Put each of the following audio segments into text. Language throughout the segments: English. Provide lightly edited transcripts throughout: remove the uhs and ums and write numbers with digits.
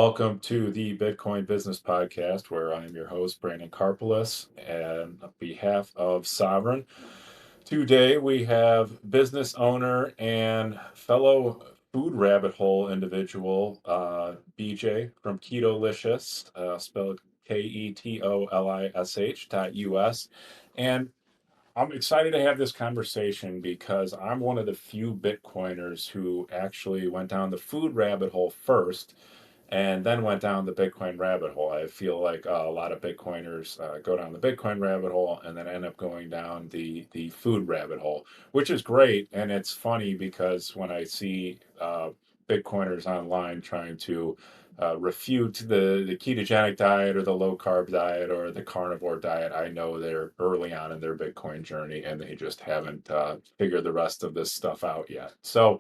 welcome to the Bitcoin Business Podcast, where I am your host, Brandon Karpelis, and on behalf of Sovereign. Today we have business owner and fellow food rabbit hole individual, Beejay from Ketolicious, spelled KETOLISH.US. And I'm excited to have this conversation because I'm one of the few Bitcoiners who actually went down the food rabbit hole first and then went down the Bitcoin rabbit hole. I feel like a lot of Bitcoiners go down the Bitcoin rabbit hole and then end up going down the food rabbit hole, which is great. And it's funny because when I see Bitcoiners online trying to refute the ketogenic diet or the low carb diet or the carnivore diet, I know they're early on in their Bitcoin journey and they just haven't figured the rest of this stuff out yet. So,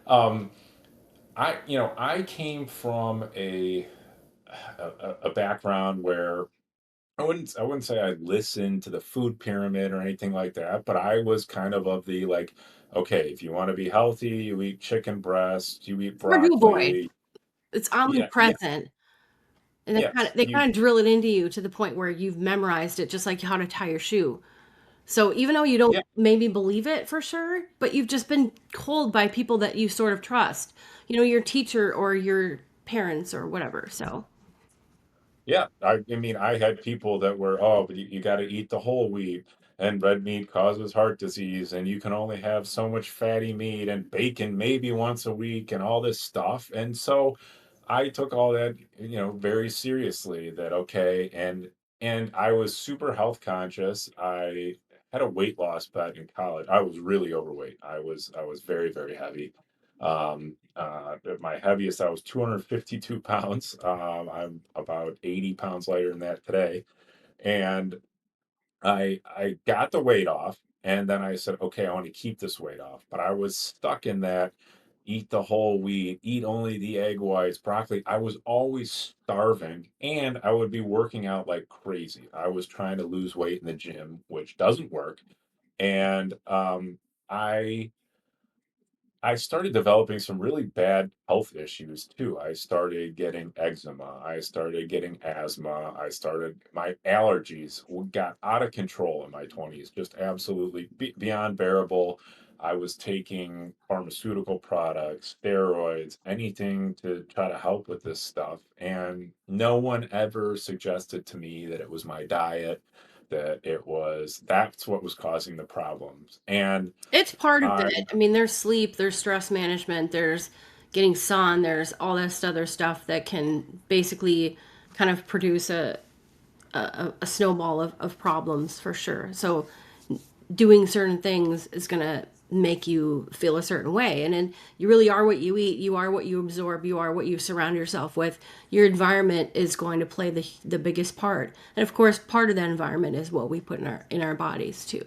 um, I came from a background where I wouldn't say I listened to the food pyramid or anything like that, but I was kind of the like, okay, if you want to be healthy, you eat chicken breast, you eat Purdue boy. broccoli. It's Yeah, yeah, omnipresent. And yes, they you, kind of drill it into you to the point where you've memorized it, just like how to tie your shoe. So even though you yeah, don't maybe believe it for sure, but you've just been told by people that you sort of trust, your teacher or your parents or whatever. So yeah. I mean, I had people that were, oh, but you got to eat the whole wheat, and red meat causes heart disease, and you can only have so much fatty meat, and bacon maybe once a week, and all this stuff. And so I took all that, very seriously. That okay, and I was super health conscious. I had a weight loss back in college. I was really overweight. I was very, very heavy. At my heaviest, I was 252 pounds. I'm about 80 pounds lighter than that today. And I got the weight off, and then I said, okay, I want to keep this weight off. But I was stuck in that eat the whole wheat, eat only the egg whites, broccoli. I was always starving, and I would be working out like crazy. I was trying to lose weight in the gym, which doesn't work. And I I started developing some really bad health issues too. I started getting eczema. I started getting asthma. My allergies got out of control in my 20s, just absolutely beyond bearable. I was taking pharmaceutical products, steroids, anything to try to help with this stuff. And no one ever suggested to me that it was my diet, that's what was causing the problems. And it's part of I it. I mean, there's sleep, there's stress management, there's getting sun, there's all this other stuff that can basically kind of produce a snowball of problems for sure. So doing certain things is going to make you feel a certain way, and then you really are what you eat, you are what you absorb, you are what you surround yourself with. Your environment is going to play the biggest part, and of course part of that environment is what we put in our bodies too.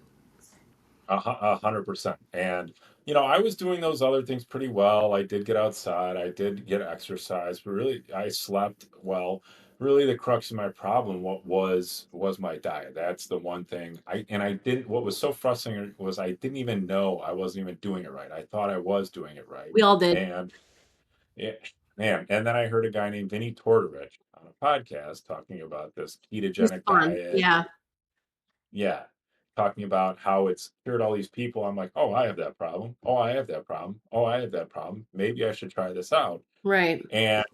100%. And, I was doing those other things pretty well. I did get outside, I did get exercise, but really I slept well. Really the crux of my problem was my diet. That's the one thing. I didn't what was so frustrating was I didn't even know I wasn't even doing it right. I thought I was doing it right. We all did. And yeah, man, and then I heard a guy named Vinny Tortorich on a podcast talking about this It was ketogenic fun, diet. yeah. Yeah, talking about how it's cured all these people. I'm like, "Oh, I have that problem. Oh, I have that problem. Oh, I have that problem. Maybe I should try this out." Right. And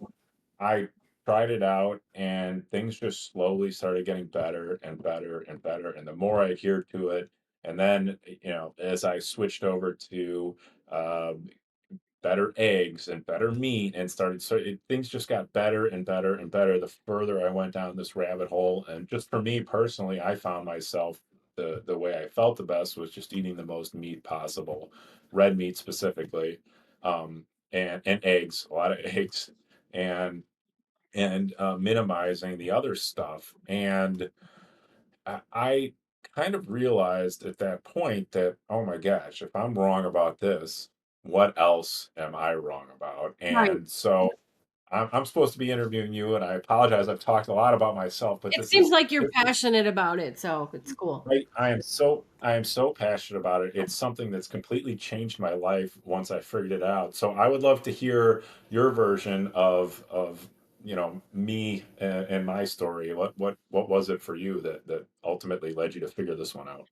I tried it out, and things just slowly started getting better and better and better, and the more I adhered to it, and then, as I switched over to, um, better eggs and better meat and things just got better and better and better the further I went down this rabbit hole. And just for me personally, I found myself the way I felt the best was just eating the most meat possible, red meat specifically, and eggs, a lot of eggs, and minimizing the other stuff. And I kind of realized at that point that, oh my gosh, if I'm wrong about this, what else am I wrong about? Right. And so I'm supposed to be interviewing you, and I apologize. I've talked a lot about myself, but It seems like you're this is passionate about it, so it's cool. I am so passionate about it. It's something that's completely changed my life once I figured it out. So I would love to hear your version of me and my story. What was it for you that ultimately led you to figure this one out?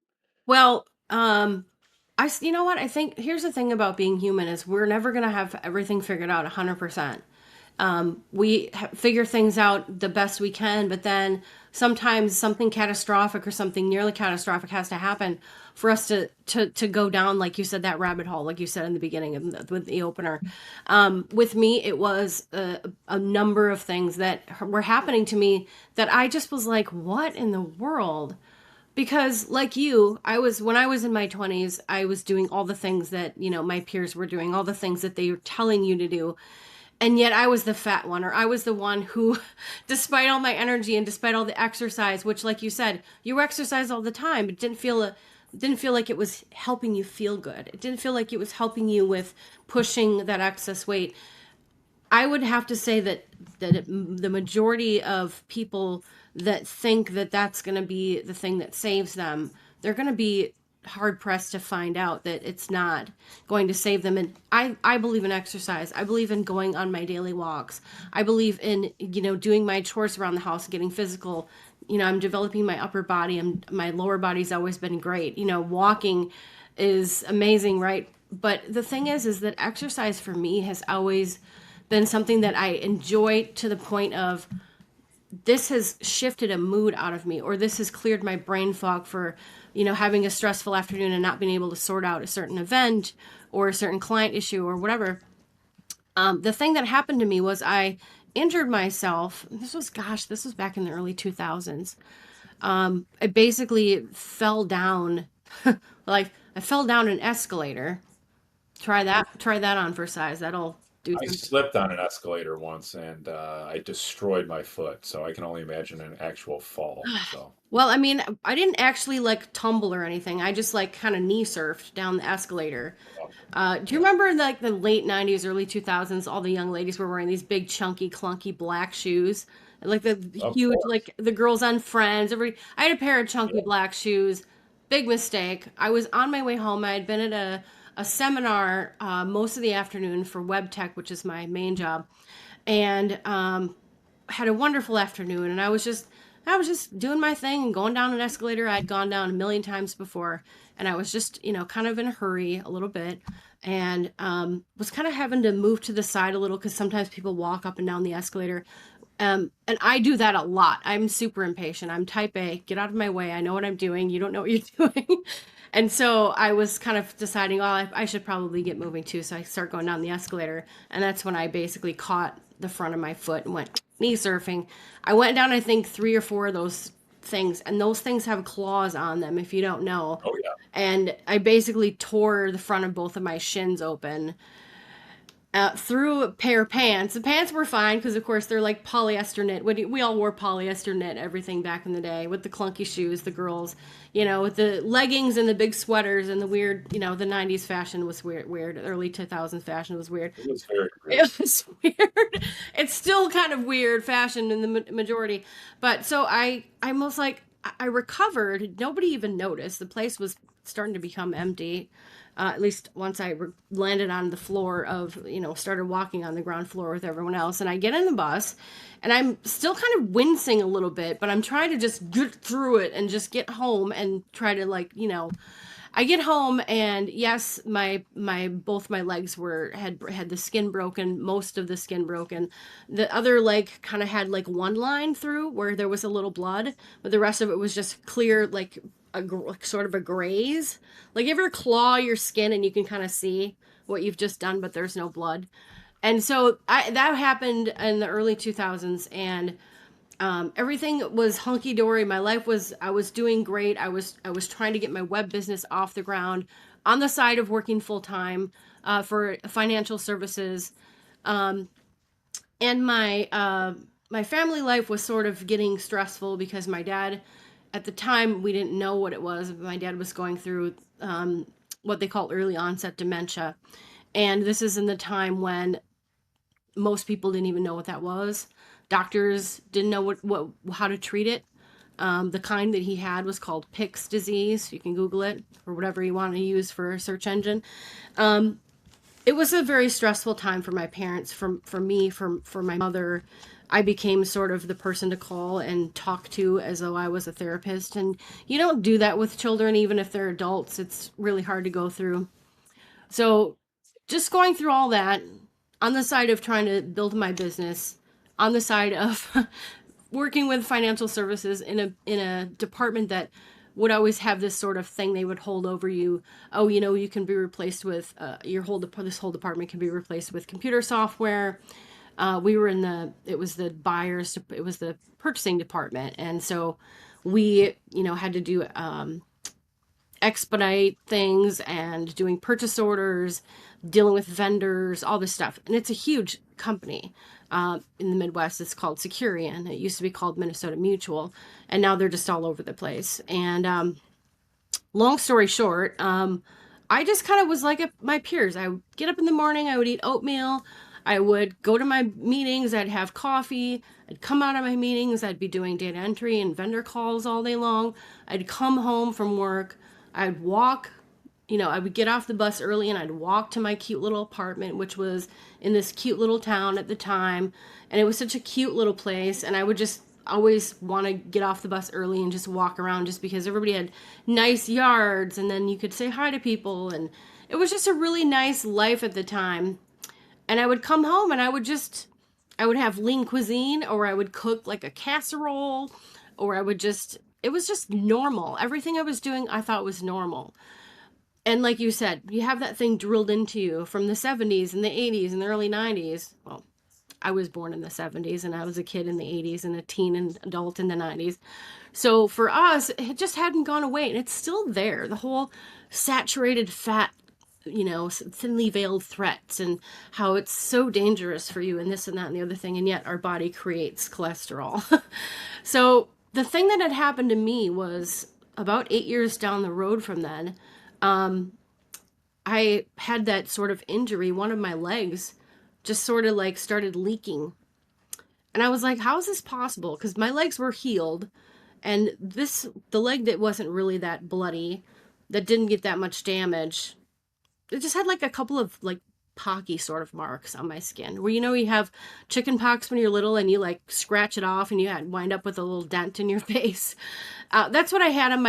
Well, you know what? I think here's the thing about being human is we're never going to have everything figured out 100%. Figure things out the best we can, but then sometimes something catastrophic or something nearly catastrophic has to happen for us to go down, like you said, that rabbit hole, like you said in the beginning with the opener. With me, it was a number of things that were happening to me that I just was like, what in the world? Because like you, I was when I was in my 20s, I was doing all the things that, my peers were doing, all the things that they were telling you to do. And yet I was the fat one, or I was the one who, despite all my energy and despite all the exercise, which like you said, you exercise all the time, it didn't feel like it was helping you feel good. It didn't feel like it was helping you with pushing that excess weight. I would have to say the majority of people that think that that's going to be the thing that saves them, they're going to be hard pressed to find out that it's not going to save them. And I believe in exercise. I believe in going on my daily walks. I believe in, doing my chores around the house, getting physical. I'm developing my upper body, and my lower body's always been great. Walking is amazing, right? But the thing is that exercise for me has always been something that I enjoy to the point of this has shifted a mood out of me, or this has cleared my brain fog for, having a stressful afternoon and not being able to sort out a certain event or a certain client issue or whatever. The thing that happened to me was I injured myself. This was back in the early 2000s. I basically fell down, like I fell down an escalator. Try that on for size. That'll do I something. slipped on an escalator once and I destroyed my foot, so I can only imagine an actual fall. So, Well, I mean, I didn't actually like tumble or anything. I just like kind of knee surfed down the escalator. Do you yeah, remember in like the late 90s, early 2000s, all the young ladies were wearing these big, chunky, clunky black shoes? Like the of huge, course. like the girls on Friends. I had a pair of chunky Yeah. black shoes. Big mistake. I was on my way home. I had been at a seminar most of the afternoon for web tech, which is my main job. And had a wonderful afternoon, and I was just doing my thing and going down an escalator I'd gone down a million times before, and I was just kind of in a hurry a little bit, and was kind of having to move to the side a little because sometimes people walk up and down the escalator. And I do that a lot. I'm super impatient. I'm type A. Get out of my way. I know what I'm doing. You don't know what you're doing. And so I was kind of deciding, oh, I should probably get moving too. So I start going down the escalator. And that's when I basically caught the front of my foot and went knee surfing. I went down, I think, three or four of those things. And those things have claws on them, if you don't know. Oh yeah. And I basically tore the front of both of my shins open through a pair of pants. The pants were fine because, of course, they're like polyester knit. We all wore polyester knit everything back in the day with the clunky shoes, the girls, with the leggings and the big sweaters and the weird, the 90s fashion was weird. Early 2000s fashion was weird. It was very weird. It was weird. It's still kind of weird fashion in the majority. But so I almost like, I recovered. Nobody even noticed. The place was starting to become empty. At least once I landed on the floor of, started walking on the ground floor with everyone else. And I get in the bus and I'm still kind of wincing a little bit, but I'm trying to just get through it and just get home and try to I get home and yes, my both my legs had the skin broken, most of the skin broken. The other leg kind of had like one line through where there was a little blood, but the rest of it was just clear, like sort of a graze. Like you ever claw your skin and you can kind of see what you've just done, but there's no blood. And so that happened in the early 2000s, and everything was hunky dory. I was doing great. I was trying to get my web business off the ground on the side of working full time for financial services. And my family life was sort of getting stressful because my dad, at the time, we didn't know what it was. My dad was going through what they call early onset dementia, and this is in the time when most people didn't even know what that was. Doctors didn't know what how to treat it. The kind that he had was called Pick's disease. You can Google it or whatever you want to use for a search engine. It was a very stressful time for my parents, for me, for my mother. I became sort of the person to call and talk to as though I was a therapist. And you don't do that with children, even if they're adults. It's really hard to go through. So, just going through all that on the side of trying to build my business, on the side of working with financial services in a department that would always have this sort of thing they would hold over you. Oh, you know, you can be replaced with this whole department can be replaced with computer software. We were in the it was the buyers it was the purchasing department, and so we had to do expedite things and doing purchase orders, dealing with vendors, all this stuff. And it's a huge company in the Midwest. It's called Securian. It used to be called Minnesota Mutual, and now they're just all over the place. And long story short, I just kind of was like my peers. I would get up in the morning, I would eat oatmeal, I would go to my meetings, I'd have coffee, I'd come out of my meetings, I'd be doing data entry and vendor calls all day long. I'd come home from work, I'd walk, I would get off the bus early and I'd walk to my cute little apartment, which was in this cute little town at the time. And it was such a cute little place. And I would just always want to get off the bus early and just walk around just because everybody had nice yards and then you could say hi to people. And it was just a really nice life at the time. And I would come home and I would have lean cuisine, or I would cook like a casserole, or it was just normal. Everything I was doing, I thought was normal. And like you said, you have that thing drilled into you from the 70s and the 80s and the early 90s. Well, I was born in the 70s and I was a kid in the 80s and a teen and adult in the 90s. So for us, it just hadn't gone away and it's still there. The whole saturated fat, thinly veiled threats and how it's so dangerous for you and this and that and the other thing. And yet our body creates cholesterol. So the thing that had happened to me was about 8 years down the road from then, I had that sort of injury. One of my legs just sort of like started leaking. And I was like, how is this possible? Because my legs were healed. And the leg that wasn't really that bloody, that didn't get that much damage, it just had like a couple of like pocky sort of marks on my skin where you have chicken pox when you're little and you like scratch it off and you wind up with a little dent in your face. That's what I had on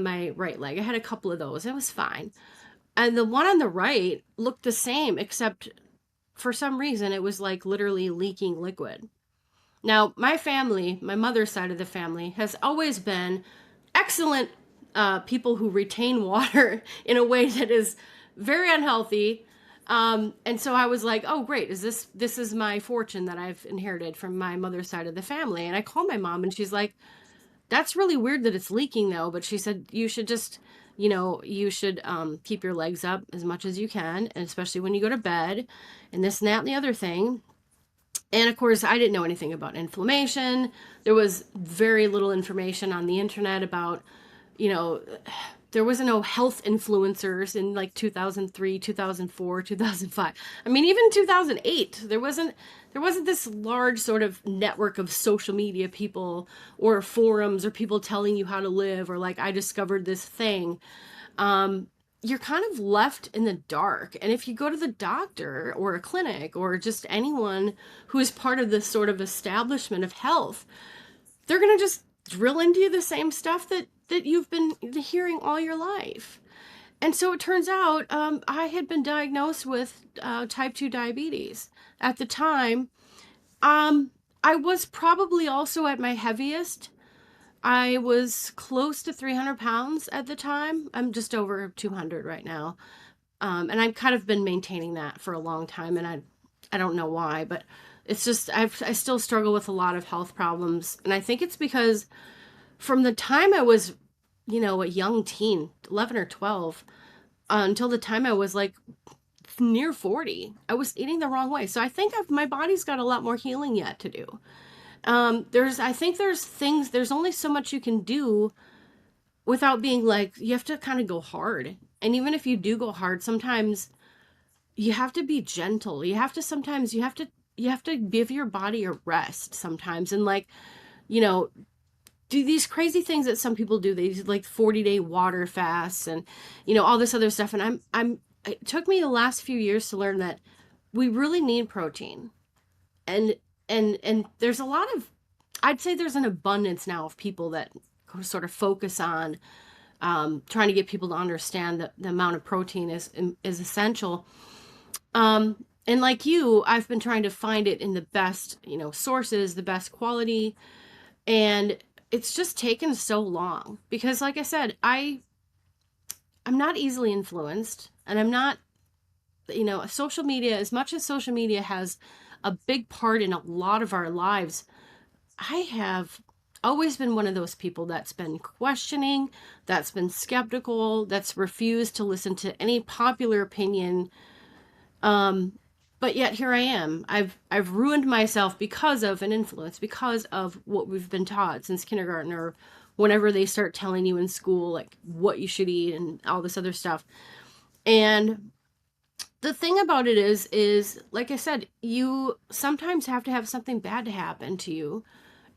my right leg. I had a couple of those. It was fine. And the one on the right looked the same, except for some reason it was like literally leaking liquid. Now, my family, my mother's side of the family, has always been excellent people who retain water in a way that is very unhealthy. And so I was like, oh, great. This is my fortune that I've inherited from my mother's side of the family. And I called my mom and she's like, that's really weird that it's leaking though. But she said, you should just, you should keep your legs up as much as you can, and especially when you go to bed and this and that and the other thing. And of course, I didn't know anything about inflammation. There was very little information on the internet about, you know, there wasn't no health influencers in like 2003, 2004, 2005. I mean, even 2008, there wasn't this large sort of network of social media people or forums or people telling you how to live, or like I discovered this thing. You're kind of left in the dark. And if you go to the doctor or a clinic or just anyone who is part of this sort of establishment of health, they're going to just drill into you the same stuff that you've been hearing all your life. And so it turns out I had been diagnosed with type 2 diabetes. At the time, I was probably also at my heaviest. I was close to 300 pounds at the time. I'm just over 200 right now. And I've kind of been maintaining that for a long time, and I don't know why, but it's just I still struggle with a lot of health problems. And I think it's because from the time I was, a young teen, 11 or 12, until the time I was like near 40, I was eating the wrong way. So I think my body's got a lot more healing yet to do. I think there's only so much you can do without being like, you have to kind of go hard. And even if you do go hard, sometimes you have to be gentle. You have to give your body a rest sometimes. And like, do these crazy things that some people do. These like 40-day water fasts and, all this other stuff. And it took me the last few years to learn that we really need protein. And and there's a lot of, I'd say there's an abundance now of people that sort of focus on trying to get people to understand that the amount of protein is essential. And like you, I've been trying to find it in the best, sources, the best quality, and it's just taken so long because, like I said, I'm not easily influenced, and I'm not, social media. As much as social media has a big part in a lot of our lives, I have always been one of those people that's been questioning, that's been skeptical, that's refused to listen to any popular opinion. Um, but yet here I am. I've ruined myself because of an influence, because of what we've been taught since kindergarten, or whenever they start telling you in school like what you should eat and all this other stuff. And the thing about it is like I said, you sometimes have to have something bad to happen to you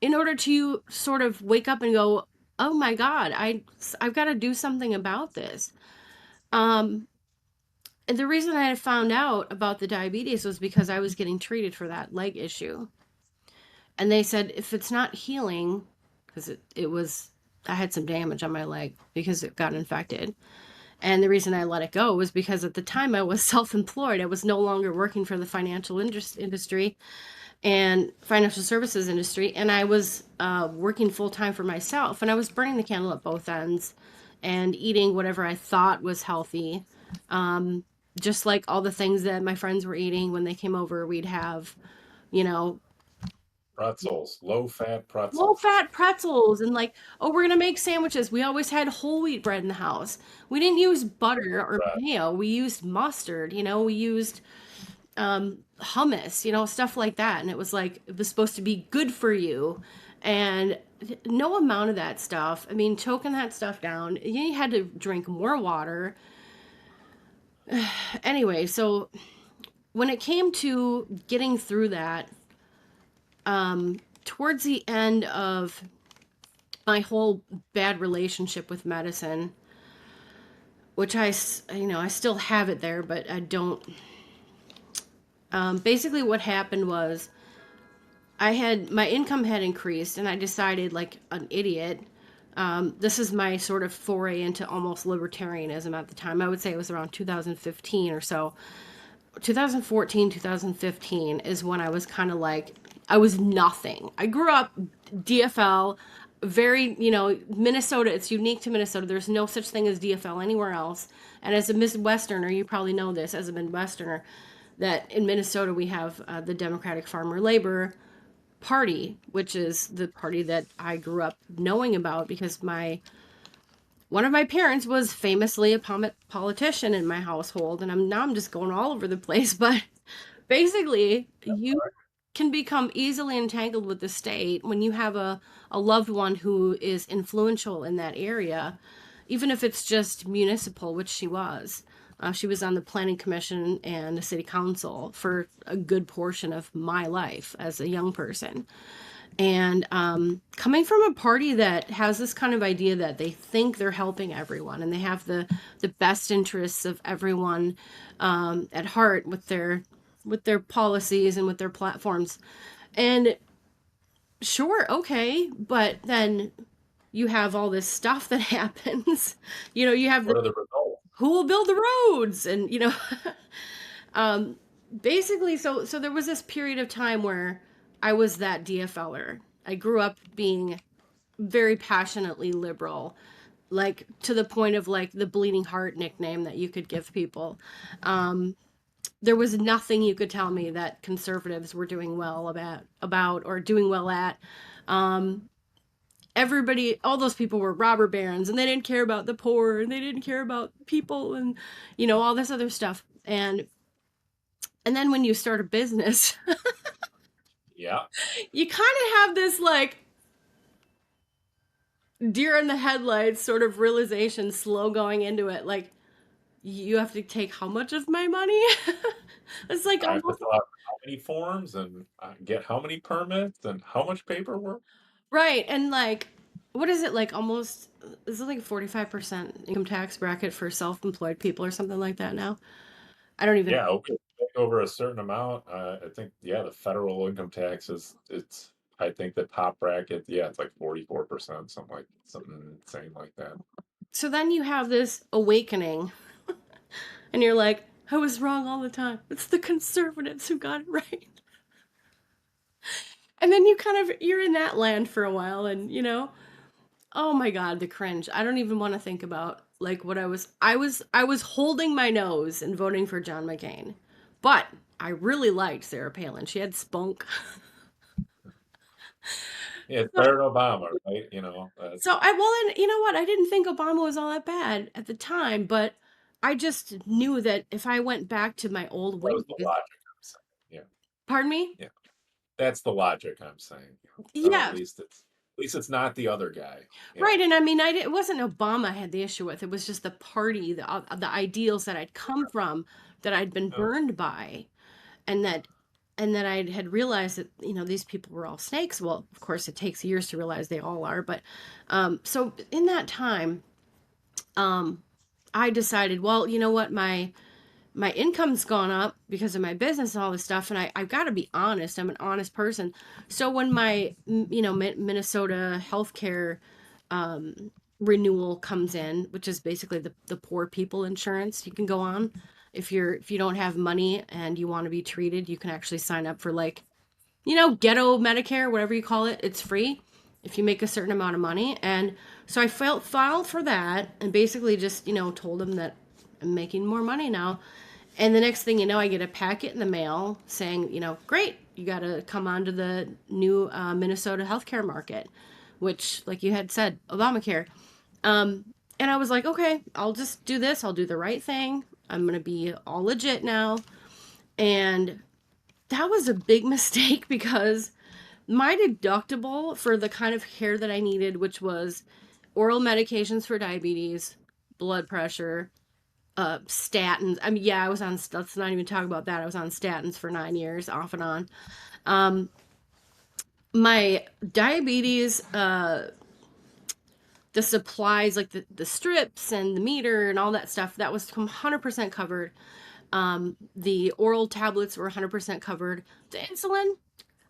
in order to sort of wake up and go, "Oh my God, I've got to do something about this." Um, and the reason I found out about the diabetes was because I was getting treated for that leg issue, and they said if it's not healing, because it was, I had some damage on my leg because it got infected. And the reason I let it go was because at the time I was self-employed. I was no longer working for the financial industry and financial services industry, and I was working full time for myself, and I was burning the candle at both ends and eating whatever I thought was healthy. Um, just like all the things that my friends were eating when they came over, we'd have, you know, Pretzels, low fat low pretzels. fat pretzels, and like, oh, we're gonna make sandwiches. We always had whole wheat bread in the house. We didn't use butter or Bread. mayo. We used mustard. We used hummus, stuff like that. And it was like, it was supposed to be good for you. And no amount of that stuff, I mean, choking that stuff down, you had to drink more water. Anyway, so when it came to getting through that, towards the end of my whole bad relationship with medicine, which I still have it there, but I don't. Basically, what happened was my income had increased, and I decided, like an idiot, this is my sort of foray into almost libertarianism at the time. I would say it was around 2015 or so. 2014, 2015 is when I was kind of like, I was nothing. I grew up DFL, very, Minnesota, it's unique to Minnesota. There's no such thing as DFL anywhere else. And as a Midwesterner, you probably know this as a Midwesterner, that in Minnesota we have the Democratic Farmer Labor Party, which is the party that I grew up knowing about because one of my parents was famously a politician in my household, and I'm just going all over the place, but basically you can become easily entangled with the state when you have a loved one who is influential in that area, even if it's just municipal, which she was. She was on the planning commission and the city council for a good portion of my life as a young person. And coming from a party that has this kind of idea that they think they're helping everyone and they have the best interests of everyone at heart with their policies and with their platforms. And sure, okay, but then you have all this stuff that happens. You have the What are the results? who will build the roads, and um basically, so there was this period of time where I was that DFLer. I grew up being very passionately liberal, like to the point of like the bleeding heart nickname that you could give people. There was nothing you could tell me that conservatives were doing well about or doing well at. Um, Everybody, all those people were robber barons, and they didn't care about the poor, and they didn't care about people, and all this other stuff. And then when you start a business, Yeah. you kind of have this like deer in the headlights sort of realization, slow going into it, like, you have to take how much of my money? It's like I have to almost fill out how many forms and get how many permits and how much paperwork. right. And like, what is it, like, almost, is it like 45% income tax bracket for self-employed people or something like that now? I don't even. Yeah. Okay. over a certain amount, I think, yeah, the federal income tax is it's I think the top bracket, yeah, it's like 44%, something insane like that. So then you have this awakening, and you're like, I was wrong all the time. It's the conservatives who got it right. And then you're in that land for a while, and oh my god, the cringe. I don't even want to think about like what I was holding my nose and voting for John McCain. But I really liked Sarah Palin. She had spunk. Yeah, it's So, better than Obama, right? so I well, and you know what? I didn't think Obama was all that bad at the time, but I just knew that if I went back to my old That was ways, the logic I'm saying. Yeah, pardon me? yeah. That's the logic I'm saying. Oh, Yeah, at least it's not the other guy. Yeah. right. And I mean, it wasn't Obama I had the issue with. It was just the party, the ideals that I'd come from, that I'd been Oh, burned by, and that I had realized that these people were all snakes. Well, of course, it takes years to realize they all are, but so in that time, um, I decided, well, you know what, my income's gone up because of my business and all this stuff, and I've got to be honest. I'm an honest person. So when my Minnesota healthcare renewal comes in, which is basically the poor people insurance you can go on, if you don't have money and you want to be treated, you can actually sign up for like ghetto Medicare, whatever you call it. It's free if you make a certain amount of money. And so I filed for that and basically just told them that I'm making more money now. And the next thing you know, I get a packet in the mail saying, great, you got to come onto the new Minnesota healthcare market, which, like you had said, Obamacare. And I was like, okay, I'll just do this. I'll do the right thing. I'm going to be all legit now. And that was a big mistake because my deductible for the kind of care that I needed, which was oral medications for diabetes, blood pressure, statins. I mean, yeah, I was on, let's not even talk about that. I was on statins for 9 years, off and on. Um, my diabetes, the supplies, like the strips and the meter and all that stuff, that was 100% covered. The oral tablets were 100% covered. The insulin,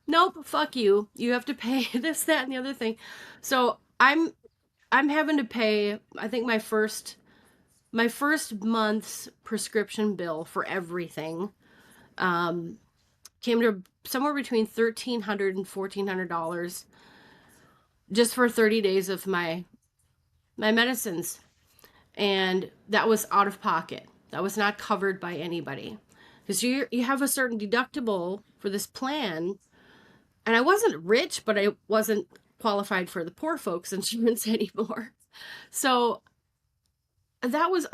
nope, fuck you. You have to pay this, that, and the other thing. So I'm having to pay, I think my first month's prescription bill for everything came to somewhere between $1,300 and $1,400 just for 30 days of my medicines. And that was out of pocket. That was not covered by anybody. Because you have a certain deductible for this plan. And I wasn't rich, but I wasn't qualified for the poor folks insurance anymore. So that was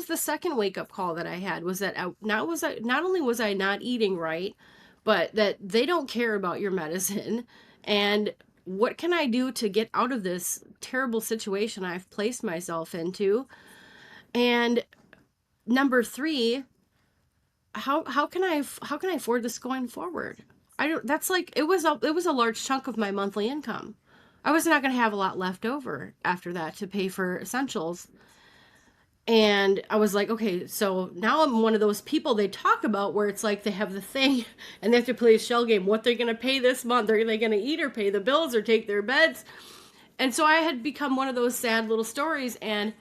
the second wake up call that I had, was that not only was I not eating right, but that they don't care about your medicine. And what can I do to get out of this terrible situation I've placed myself into? And number three, how can I afford this going forward? I don't That's like, it was a large chunk of my monthly income. I was not going to have a lot left over after that to pay for essentials. And I was like, okay, so now I'm one of those people they talk about where it's like they have the thing and they have to play a shell game. What they're going to pay this month? Are they going to eat or pay the bills or take their beds? And so I had become one of those sad little stories. And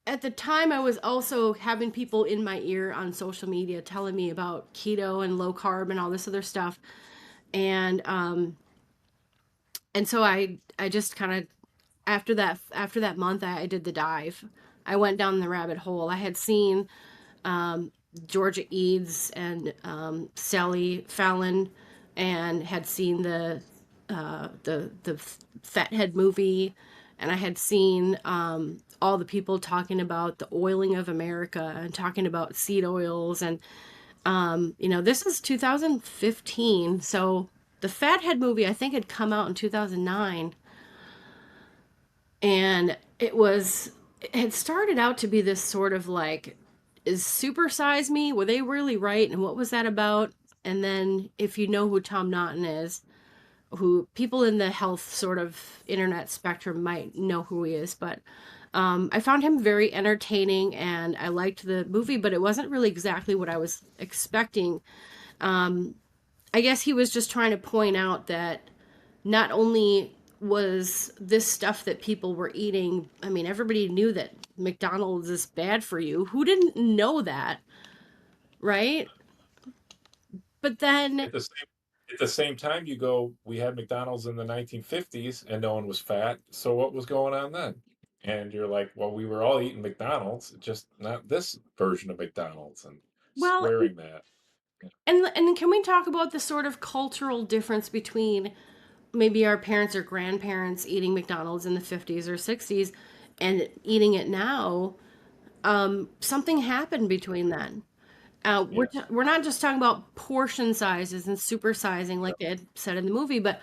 at the time, I was also having people in my ear on social media telling me about keto and low carb and all this other stuff. And so I just kind of, after that month, I did the dive. I went down the rabbit hole. I had seen Georgia Eads and Sally Fallon, and had seen the Fathead movie, and I had seen all the people talking about the oiling of America and talking about seed oils, and this is 2015, so the Fathead movie I think had come out in 2009, and it had started out to be this sort of like, is Super Size Me, were they really right, and what was that about? And then, if you know who Tom Naughton is, who people in the health sort of internet spectrum might know who he is, but I found him very entertaining and I liked the movie, but it wasn't really exactly what I was expecting. Um, I guess he was just trying to point out that not only was this stuff that people were eating, I mean, everybody knew that McDonald's is bad for you. Who didn't know that, right? But then, At the same time, you go, we had McDonald's in the 1950s and no one was fat. So what was going on then? And you're like, well, we were all eating McDonald's, just not this version of McDonald's, and well, squaring that. and can we talk about the sort of cultural difference between maybe our parents or grandparents eating McDonald's in the 50s or 60s and eating it now? Something happened between then. Yes. We're not just talking about portion sizes and supersizing like Yep. they had said in the movie, but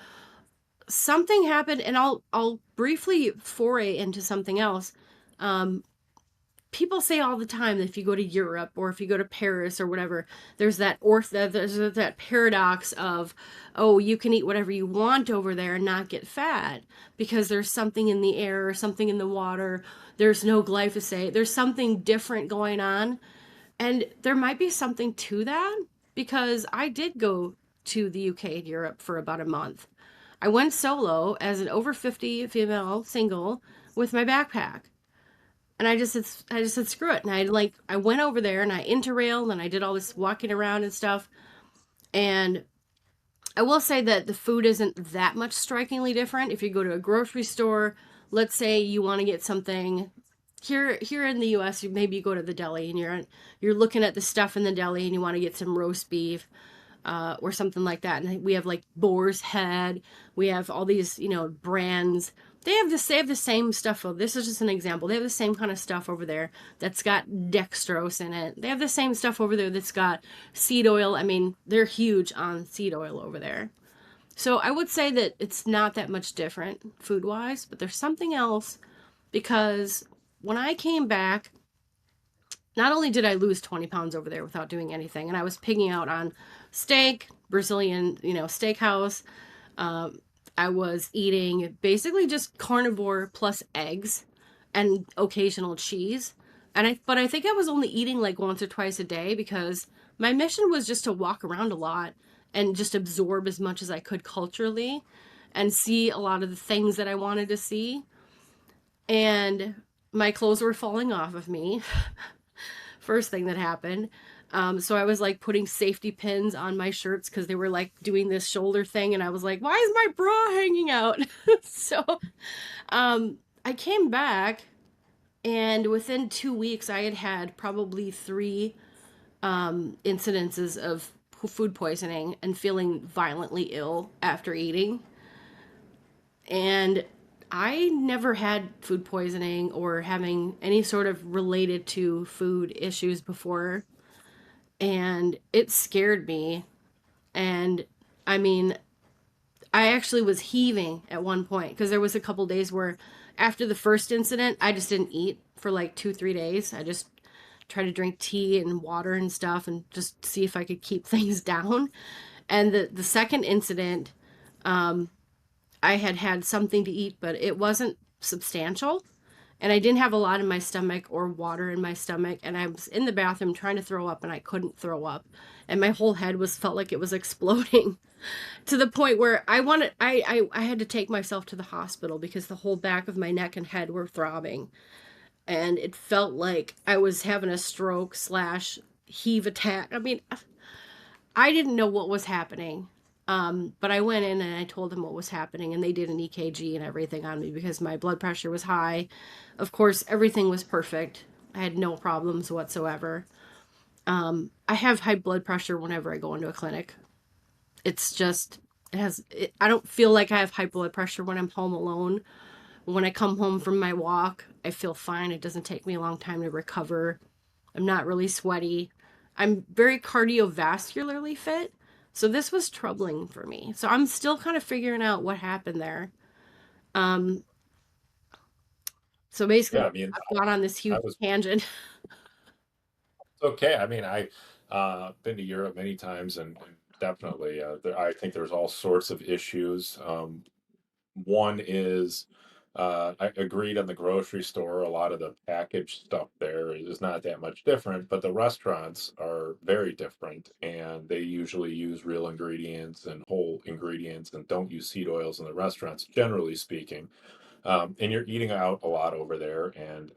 something happened, and I'll briefly foray into something else. Um, People say all the time that if you go to Europe or if you go to Paris or whatever, there's that paradox of, oh, you can eat whatever you want over there and not get fat because there's something in the air or something in the water. There's no glyphosate. There's something different going on, and there might be something to that because I did go to the UK and Europe for about a month. I went solo as an over 50 female single with my backpack. And I just said screw it. And I went over there and I interrailed and I did all this walking around and stuff. And I will say that the food isn't that much strikingly different. If you go to a grocery store, let's say you want to get something here in the US, maybe you go to the deli and you're looking at the stuff in the deli and you want to get some roast beef or something like that. And we have like Boar's Head. We have all these, brands. They have the same stuff. Well, this is just an example. They have the same kind of stuff over there that's got dextrose in it. They have the same stuff over there that's got seed oil. I mean, they're huge on seed oil over there. So I would say that it's not that much different food wise, but there's something else because when I came back, not only did I lose 20 pounds over there without doing anything, and I was pigging out on steak, Brazilian, steakhouse. Um, I was eating basically just carnivore plus eggs and occasional cheese. But I think I was only eating like once or twice a day because my mission was just to walk around a lot and just absorb as much as I could culturally and see a lot of the things that I wanted to see. And my clothes were falling off of me. First thing that happened. So I was like putting safety pins on my shirts because they were like doing this shoulder thing, and I was like, "Why is my bra hanging out?" So I came back, and within 2 weeks, I had had probably three incidences of food poisoning and feeling violently ill after eating. And I never had food poisoning or having any sort of related to food issues before, and it scared me. And I mean, I actually was heaving at one point because there was a couple days where after the first incident, I just didn't eat for like 2, 3 days. I just tried to drink tea and water and stuff and just see if I could keep things down. And the second incident, I had had something to eat, but it wasn't substantial. And I didn't have a lot in my stomach or water in my stomach. And I was in the bathroom trying to throw up and I couldn't throw up. And my whole head felt like it was exploding to the point where I had to take myself to the hospital because the whole back of my neck and head were throbbing. And it felt like I was having a stroke slash heave attack. I mean, I didn't know what was happening. But I went in and I told them what was happening, and they did an EKG and everything on me because my blood pressure was high. Of course, everything was perfect. I had no problems whatsoever. I have high blood pressure whenever I go into a clinic. It's just, I don't feel like I have high blood pressure when I'm home alone. When I come home from my walk, I feel fine. It doesn't take me a long time to recover. I'm not really sweaty. I'm very cardiovascularly fit. So this was troubling for me. So I'm still kind of figuring out what happened there. Um, so basically, Yeah, I mean, I've gone on this I huge was tangent. it's okay. I mean, I been to Europe many times, and definitely, I think there's all sorts of issues. One is I agreed on the grocery store. A lot of the packaged stuff there is not that much different, but the restaurants are very different, and they usually use real ingredients and whole ingredients and don't use seed oils in the restaurants, generally speaking. And you're eating out a lot over there, and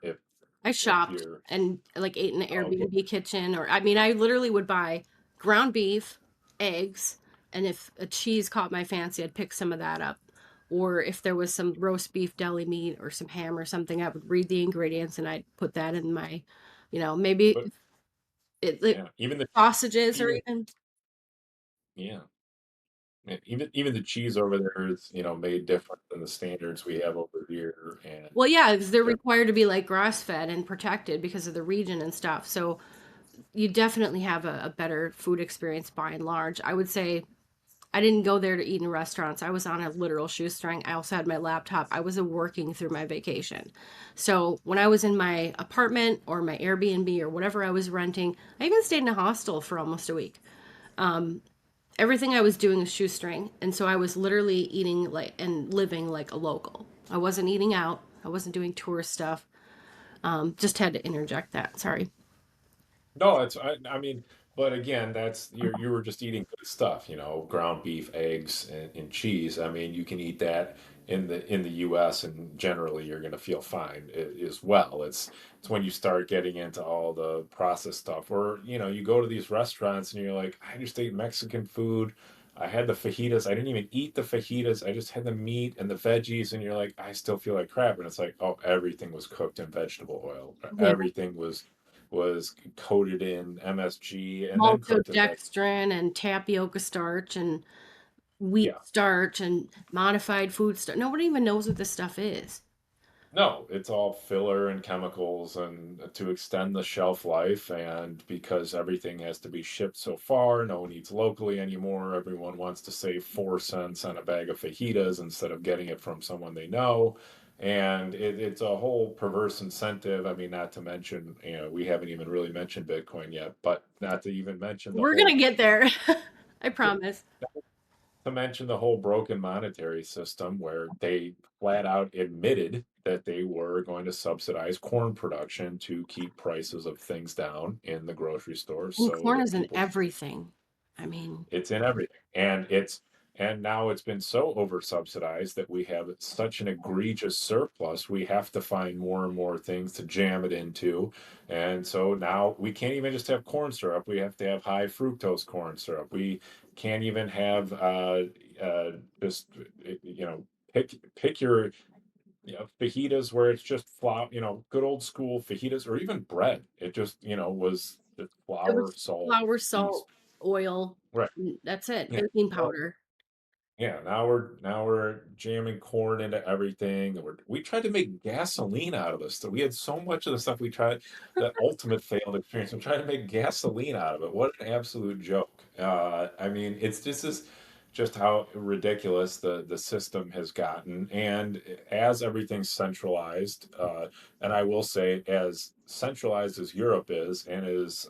if I if shopped you're and like ate in an oh, good. Airbnb kitchen, or I mean, I literally would buy ground beef, eggs, and if a cheese caught my fancy, I'd pick some of that up. Or if there was some roast beef deli meat or some ham or something, I would read the ingredients and I'd put that in my, maybe But it yeah, even the sausages or even even. yeah. Even the cheese over there is, made different than the standards we have over here, and Well, yeah, because they're they're required to be like grass fed and protected because of the region and stuff. So you definitely have a better food experience by and large. I would say I didn't go there to eat in restaurants. I was on a literal shoestring. I also had my laptop. I was working through my vacation. So when I was in my apartment or my Airbnb or whatever I was renting, I even stayed in a hostel for almost a week. Everything I was doing was shoestring. And so I was literally eating like and living like a local. I wasn't eating out. I wasn't doing tourist stuff. Just had to interject that. Sorry. No, I mean, but again, that's you were just eating good stuff, ground beef, eggs, and cheese. I mean, you can eat that in the US, and generally you're going to feel fine as well. It's when you start getting into all the processed stuff, or you go to these restaurants and you're like, I just ate Mexican food. I had the fajitas. I didn't even eat the fajitas. I just had the meat and the veggies, and you're like, I still feel like crap. And it's like, oh, everything was cooked in vegetable oil. Yeah. Everything was coated in MSG and then cooked in veg. Maltodextrin and tapioca starch and wheat Yeah. starch and modified food stuff. Nobody even knows what this stuff is. No, it's all filler and chemicals and to extend the shelf life. And because everything has to be shipped so far, no one eats locally anymore. Everyone wants to save 4 cents on a bag of fajitas instead of getting it from someone they know. And it's a whole perverse incentive. I mean, not to mention, we haven't even really mentioned Bitcoin yet, but not to even mention the We're gonna whole get there. I promise. to mention the whole broken monetary system where they flat out admitted that they were going to subsidize corn production to keep prices of things down in the grocery stores And so corn that is in people everything. I mean, it's in everything. And now it's been so over subsidized that we have such an egregious surplus. We have to find more and more things to jam it into. And so now we can't even just have corn syrup. We have to have high fructose corn syrup. We can't even have just pick your fajitas where it's just flour, good old school fajitas or even bread. It just, was just it flour, was salt, flour, yeast. salt, oil. Right. That's it. Yeah. Baking Well, powder. yeah, now we're jamming corn into everything. We tried to make gasoline out of this. So we had so much of the stuff we tried, the ultimate failed experience. We tried to make gasoline out of it. What an absolute joke. I mean, just how ridiculous the system has gotten. And as everything's centralized, and I will say, as centralized as Europe is, and as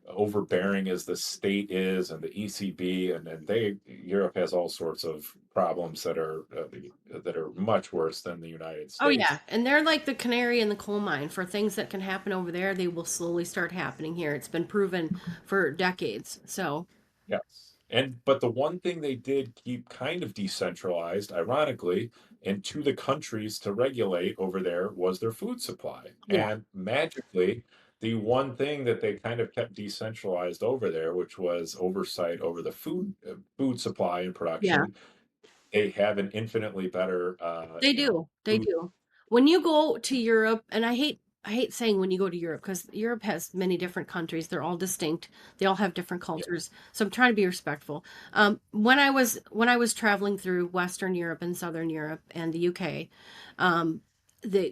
overbearing as the state is and the ECB and Europe has all sorts of problems that are much worse than the United Oh States. yeah, and they're like the canary in the coal mine. For things that can happen over there, they will slowly start happening here. It's been proven for decades. So, Yes. But the one thing they did keep kind of decentralized, ironically, and to the countries to regulate over there was their food supply. yeah. And magically, the one thing that they kind of kept decentralized over there, which was oversight over the food supply and Yeah. production, they have an infinitely better, They do. They food. do. When you go to Europe, and I hate saying when you go to Europe because Europe has many different countries. They're all distinct. They all have different Yeah, cultures. So I'm trying to be respectful. When I was traveling through Western Europe and Southern Europe and the UK, um,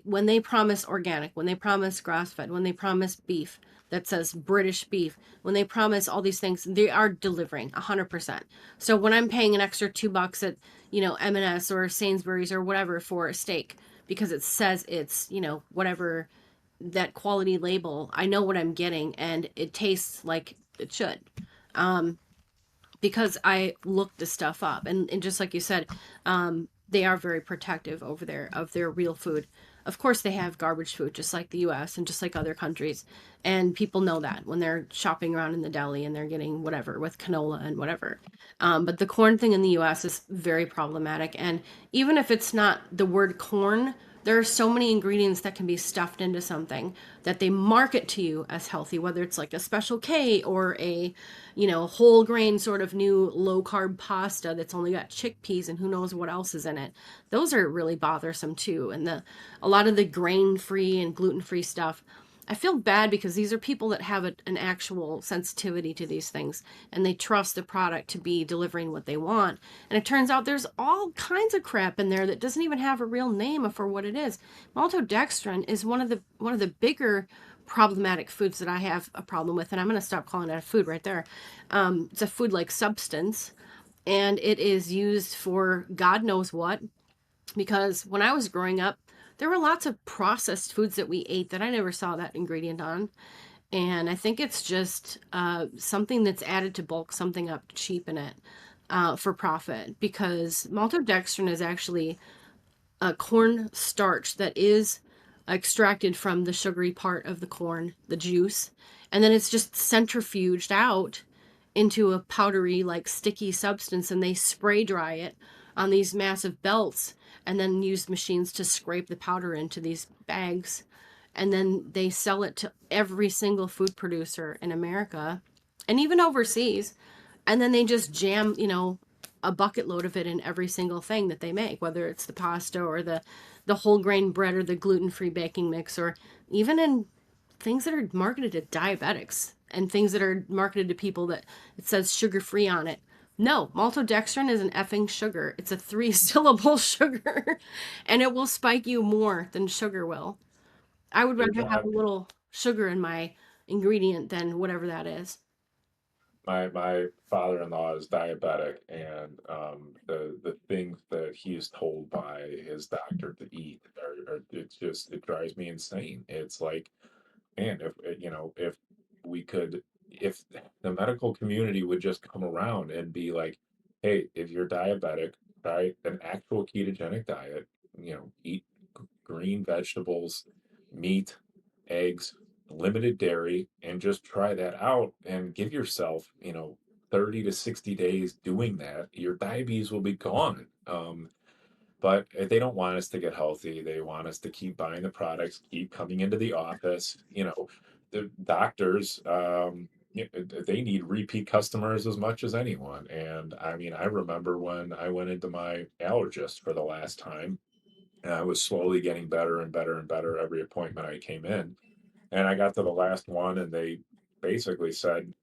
when they promise organic, when they promise grass fed, when they promise beef that says British beef, when they promise all these things, they are delivering 100%. So when I'm paying an extra $2 at M&S or Sainsbury's or whatever for a steak because it says it's, whatever that quality label, I know what I'm getting and it tastes like it should. Um, because I looked the stuff up and just like you said, they are very protective over their of their real food. Of course, they have garbage food, just like the U.S. and just like other countries, and people know that when they're shopping around in the deli and they're getting whatever with canola and whatever. But the corn thing in the U.S. is very problematic, and even if it's not the word corn, there are so many ingredients that can be stuffed into something that they market to you as healthy, whether it's like a special K or a, whole grain sort of new low carb pasta that's only got chickpeas and who knows what else is in it. Those are really bothersome too. And a lot of the grain free and gluten free stuff, I feel bad because these are people that have an actual sensitivity to these things and they trust the product to be delivering what they want. And it turns out there's all kinds of crap in there that doesn't even have a real name for what it is. Maltodextrin is one of the bigger problematic foods that I have a problem with, and I'm going to stop calling it a food right there. It's a food-like substance, and it is used for God knows what. Because when I was growing up, there were lots of processed foods that we ate that I never saw that ingredient on. And I think it's just something that's added to bulk something up to cheapen it for profit. Because maltodextrin is actually a corn starch that is extracted from the sugary part of the corn, the juice, and then it's just centrifuged out into a powdery, like sticky substance, and they spray dry it on these massive belts and then use machines to scrape the powder into these bags. And then they sell it to every single food producer in America and even overseas. And then they just jam, a bucket load of it in every single thing that they make, whether it's the pasta or the whole grain bread or the gluten-free baking mix, or even in things that are marketed to diabetics and things that are marketed to people that it says sugar-free on it. No, maltodextrin is an effing sugar. It's a three-syllable sugar, and it will spike you more than sugar will. I would rather have a Exactly. little sugar in my ingredient than whatever that is. My father-in-law is diabetic, and the things that he's told by his doctor to eat are it drives me insane. It's like, man, if we could, if the medical community would just come around and be like, hey, if you're diabetic, try an actual ketogenic diet, eat green vegetables, meat, eggs, limited dairy, and just try that out and give yourself, 30 to 60 days doing that, your diabetes will be gone. But they don't want us to get healthy. They want us to keep buying the products, keep coming into the office. The doctors, they need repeat customers as much as anyone. And I mean, I remember when I went into my allergist for the last time, and I was slowly getting better and better and better every appointment I came in. And I got to the last one, and they basically said,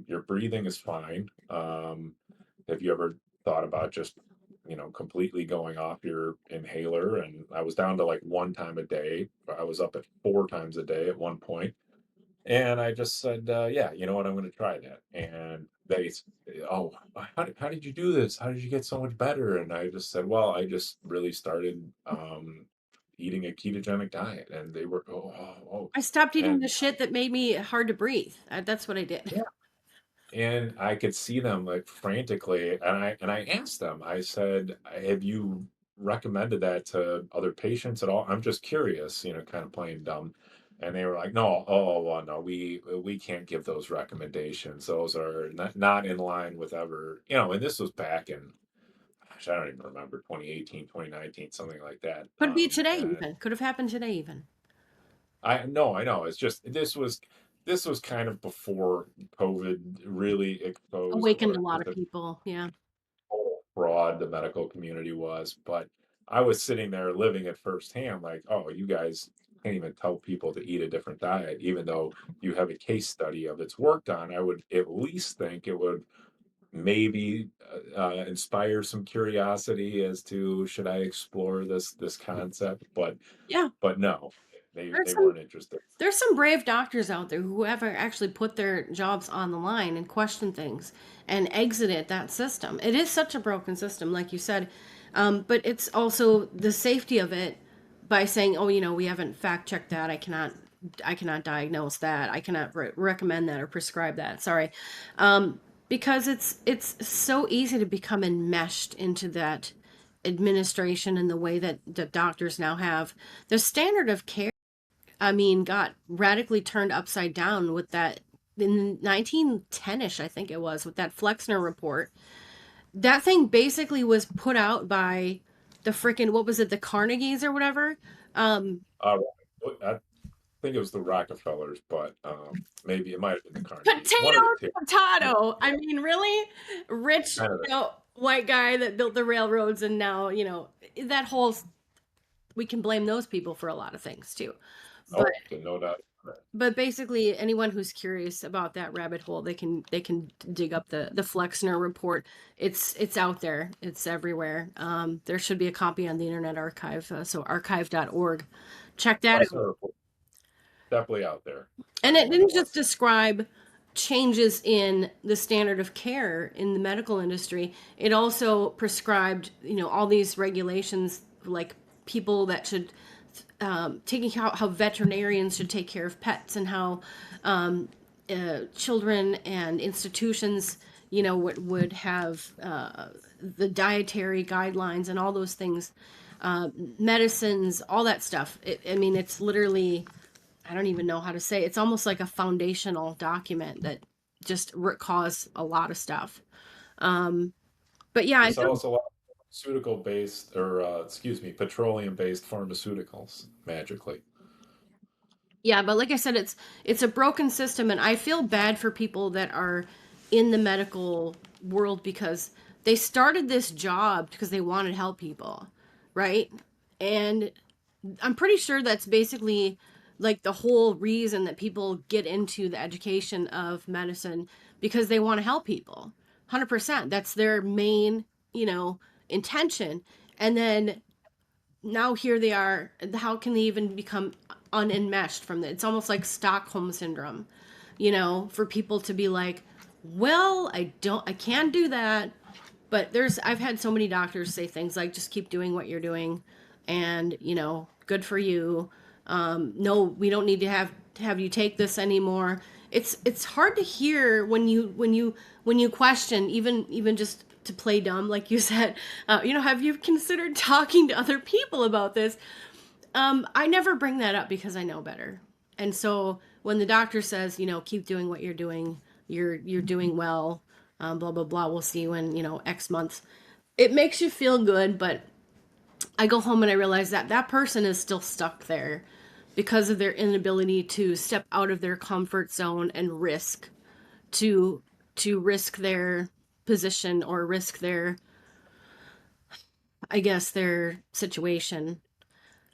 your breathing is fine. Have you ever thought about just, completely going off your inhaler? And I was down to like one time a day. I was up at four times a day at one point. And I just said, yeah, you know what? I'm going to try that. And oh, how did you do this? How did you get so much better? And I just said, well, I just really started eating a ketogenic diet. And they were, oh. I stopped eating the And shit that made me hard to breathe. That's what I did. yeah, and I could see them like frantically, and I asked them. I said, "Have you recommended that to other patients at all? I'm just curious, kind of playing dumb." And they were like, "No, oh, well, no, we can't give those recommendations. Those are not in line with ever, And this was back in, gosh, I don't even remember, 2018, 2019, something like that. Could be today And even. Could have happened today even. I no, I know. It's just this was kind of before COVID really exposed Awakened a what lot of the people. Yeah. broad the medical community was. But I was sitting there living it firsthand, like, oh, you guys can't even tell people to eat a different diet, even though you have a case study of it's worked on. I would at least think it would maybe inspire some curiosity as to should I explore this concept, Yeah. but no, There's they some weren't interested. there's some brave doctors out there who have actually put their jobs on the line and questioned things and exited that system. It is such a broken system, like you said, but it's also the safety of it by saying, "Oh, we haven't fact checked that. I cannot diagnose that. I cannot recommend that or prescribe that." Sorry, because it's so easy to become enmeshed into that administration and the way that the doctors now have the standard of care, I mean, got radically turned upside down with that in 1910ish, I think it was, with that Flexner report. That thing basically was put out by the freaking, what was it, the Carnegies or whatever. Um, Uh, I think it was the Rockefellers, but maybe it might have been the Carnegies. One Potato, of the two. Yeah, potato. I mean, really? Rich, kind of. white guy that built the railroads, and now, that whole, we can blame those people for a lot of things too. But Oh, no doubt. but basically anyone who's curious about that rabbit hole, they can dig up the Flexner report. It's out there. It's everywhere. There should be a copy on the Internet Archive, so archive.org. Check that out. Flexner report, definitely out there. And it Everyone didn't that just wants. describe changes in the standard of care in the medical industry. It also prescribed, all these regulations, like people that should, taking how veterinarians should take care of pets, and how children and institutions, would have the dietary guidelines and all those things, medicines, all that stuff. I mean, it's literally, I don't even know how to say it. It's almost like a foundational document that just caused a lot of stuff. Um, but yeah, They I sell feel, us a lot of pharmaceutical based, or excuse me, petroleum based pharmaceuticals magically. yeah, but like I said, it's a broken system, and I feel bad for people that are in the medical world because they started this job because they wanted to help people, right? And I'm pretty sure that's basically like the whole reason that people get into the education of medicine, because they want to help people. 100%. That's their main, you know, intention. And then now here they are. How can they even become unenmeshed from it? It's almost like Stockholm syndrome, for people to be like, well, I can't do that. But I've had so many doctors say things like, just keep doing what you're doing, and, good for you. No, we don't need to have you take this anymore. It's hard to hear when you question, even just to play dumb, like you said. Have you considered talking to other people about this? I never bring that up because I know better. And so when the doctor says, keep doing what you're doing, you're doing well, blah blah blah. We'll see you in X months. It makes you feel good, but I go home and I realize that that person is still stuck there because of their inability to step out of their comfort zone and to risk their position, or risk their, I guess, their situation.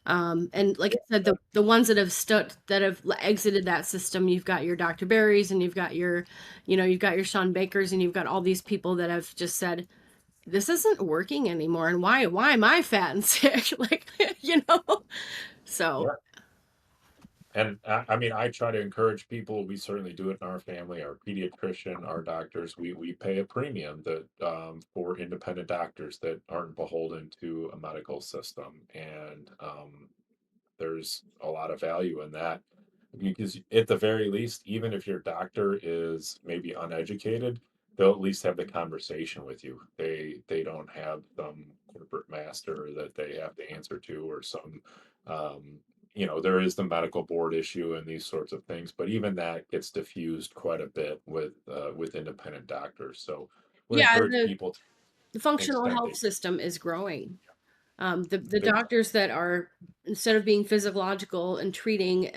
And like I said, the ones that have exited that system, you've got your Dr. Barrys, and you've got your Sean Bakers, and you've got all these people that have just said, this isn't working anymore, and why am I fat and sick? Like, so Yeah. And I mean, I try to encourage people. We certainly do it in our family. Our pediatrician, our doctors, we pay a premium that for independent doctors that aren't beholden to a medical system, and there's a lot of value in that, because at the very least, even if your doctor is maybe uneducated, they'll at least have the conversation with you. They don't have some corporate master that they have to answer to, or some um, there is the medical board issue and these sorts of things, but even that gets diffused quite a bit with independent doctors. So we yeah, encourage the people to the functional extent health they system is growing. The big time. doctors that are, instead of being physiological and treating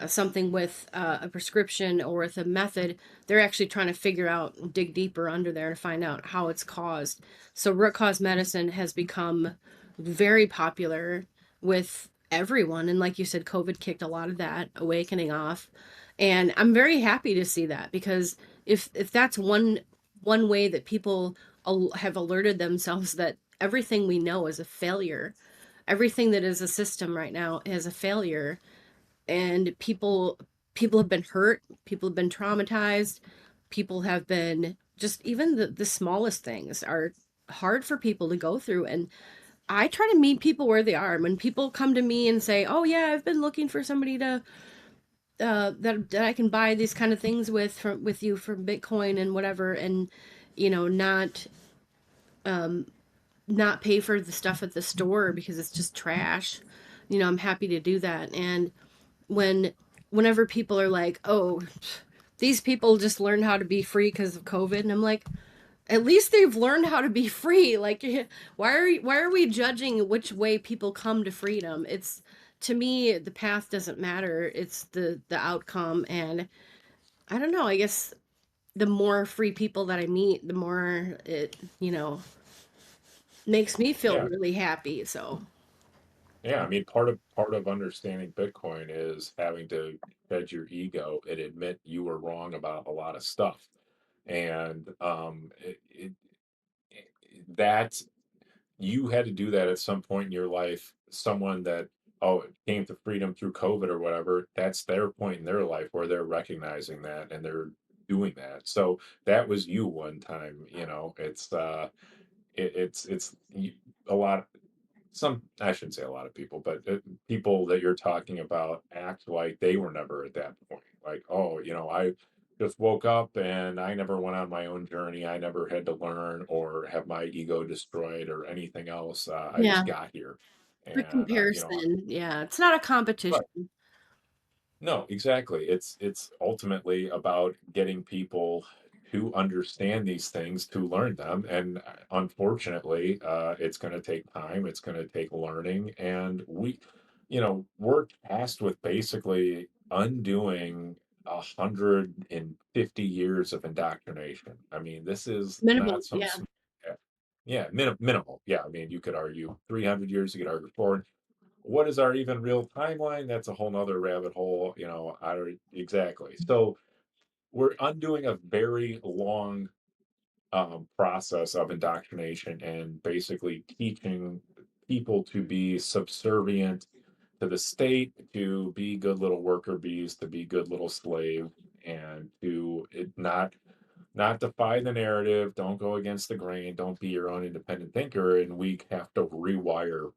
something with a prescription or with a method, they're actually trying to figure out, dig deeper under there to find out how it's caused. So root cause medicine has become very popular with everyone, and like you said, COVID kicked a lot of that awakening off, and I'm very happy to see that, because if that's one way that people have alerted themselves that everything we know is a failure. Everything that is a system right now is a failure, and people have been hurt, people have been traumatized, people have been, just even the smallest things are hard for people to go through. And I try to meet people where they are. When people come to me and say, "Oh yeah, I've been looking for somebody to that I can buy these kind of things with you for Bitcoin and whatever," and not not pay for the stuff at the store because it's just trash. I'm happy to do that. And when whenever people are like, "Oh, these people just learned how to be free because of COVID," and I'm like, at least they've learned how to be free. Like, why are we judging which way people come to freedom? It's to me the path doesn't matter. It's the outcome. And I don't know. I guess the more free people that I meet, the more it makes me feel Yeah. really happy. So Yeah, I mean, part of understanding Bitcoin is having to shed your ego and admit you were wrong about a lot of stuff. And that you had to do that at some point in your life. Someone that came to freedom through COVID or whatever, that's their point in their life where they're recognizing that and they're doing that. So that was you one time. It's a lot. Some I shouldn't say a lot of people, but people that you're talking about act like they were never at that point. Like, oh, I just woke up and I never went on my own journey. I never had to learn or have my ego destroyed or anything else. I yeah, just got here, the and comparison. Yeah, it's not a right. competition. No, exactly. It's ultimately about getting people to understand these things, to learn them, and unfortunately, it's going to take time. It's going to take learning, and we're tasked with basically undoing 150 years of indoctrination. I mean, this is Minimal. not some Yeah, small. Yeah, minimal. Yeah, I mean, you could argue 300 years, you could argue 400. What is our even real timeline? That's a whole nother rabbit hole, I don't exactly. So we're undoing a very long process of indoctrination and basically teaching people to be subservient to the state, to be good little worker bees, to be good little slaves, and not defy the narrative. Don't go against the grain. Don't be your own independent thinker. And we have to rewire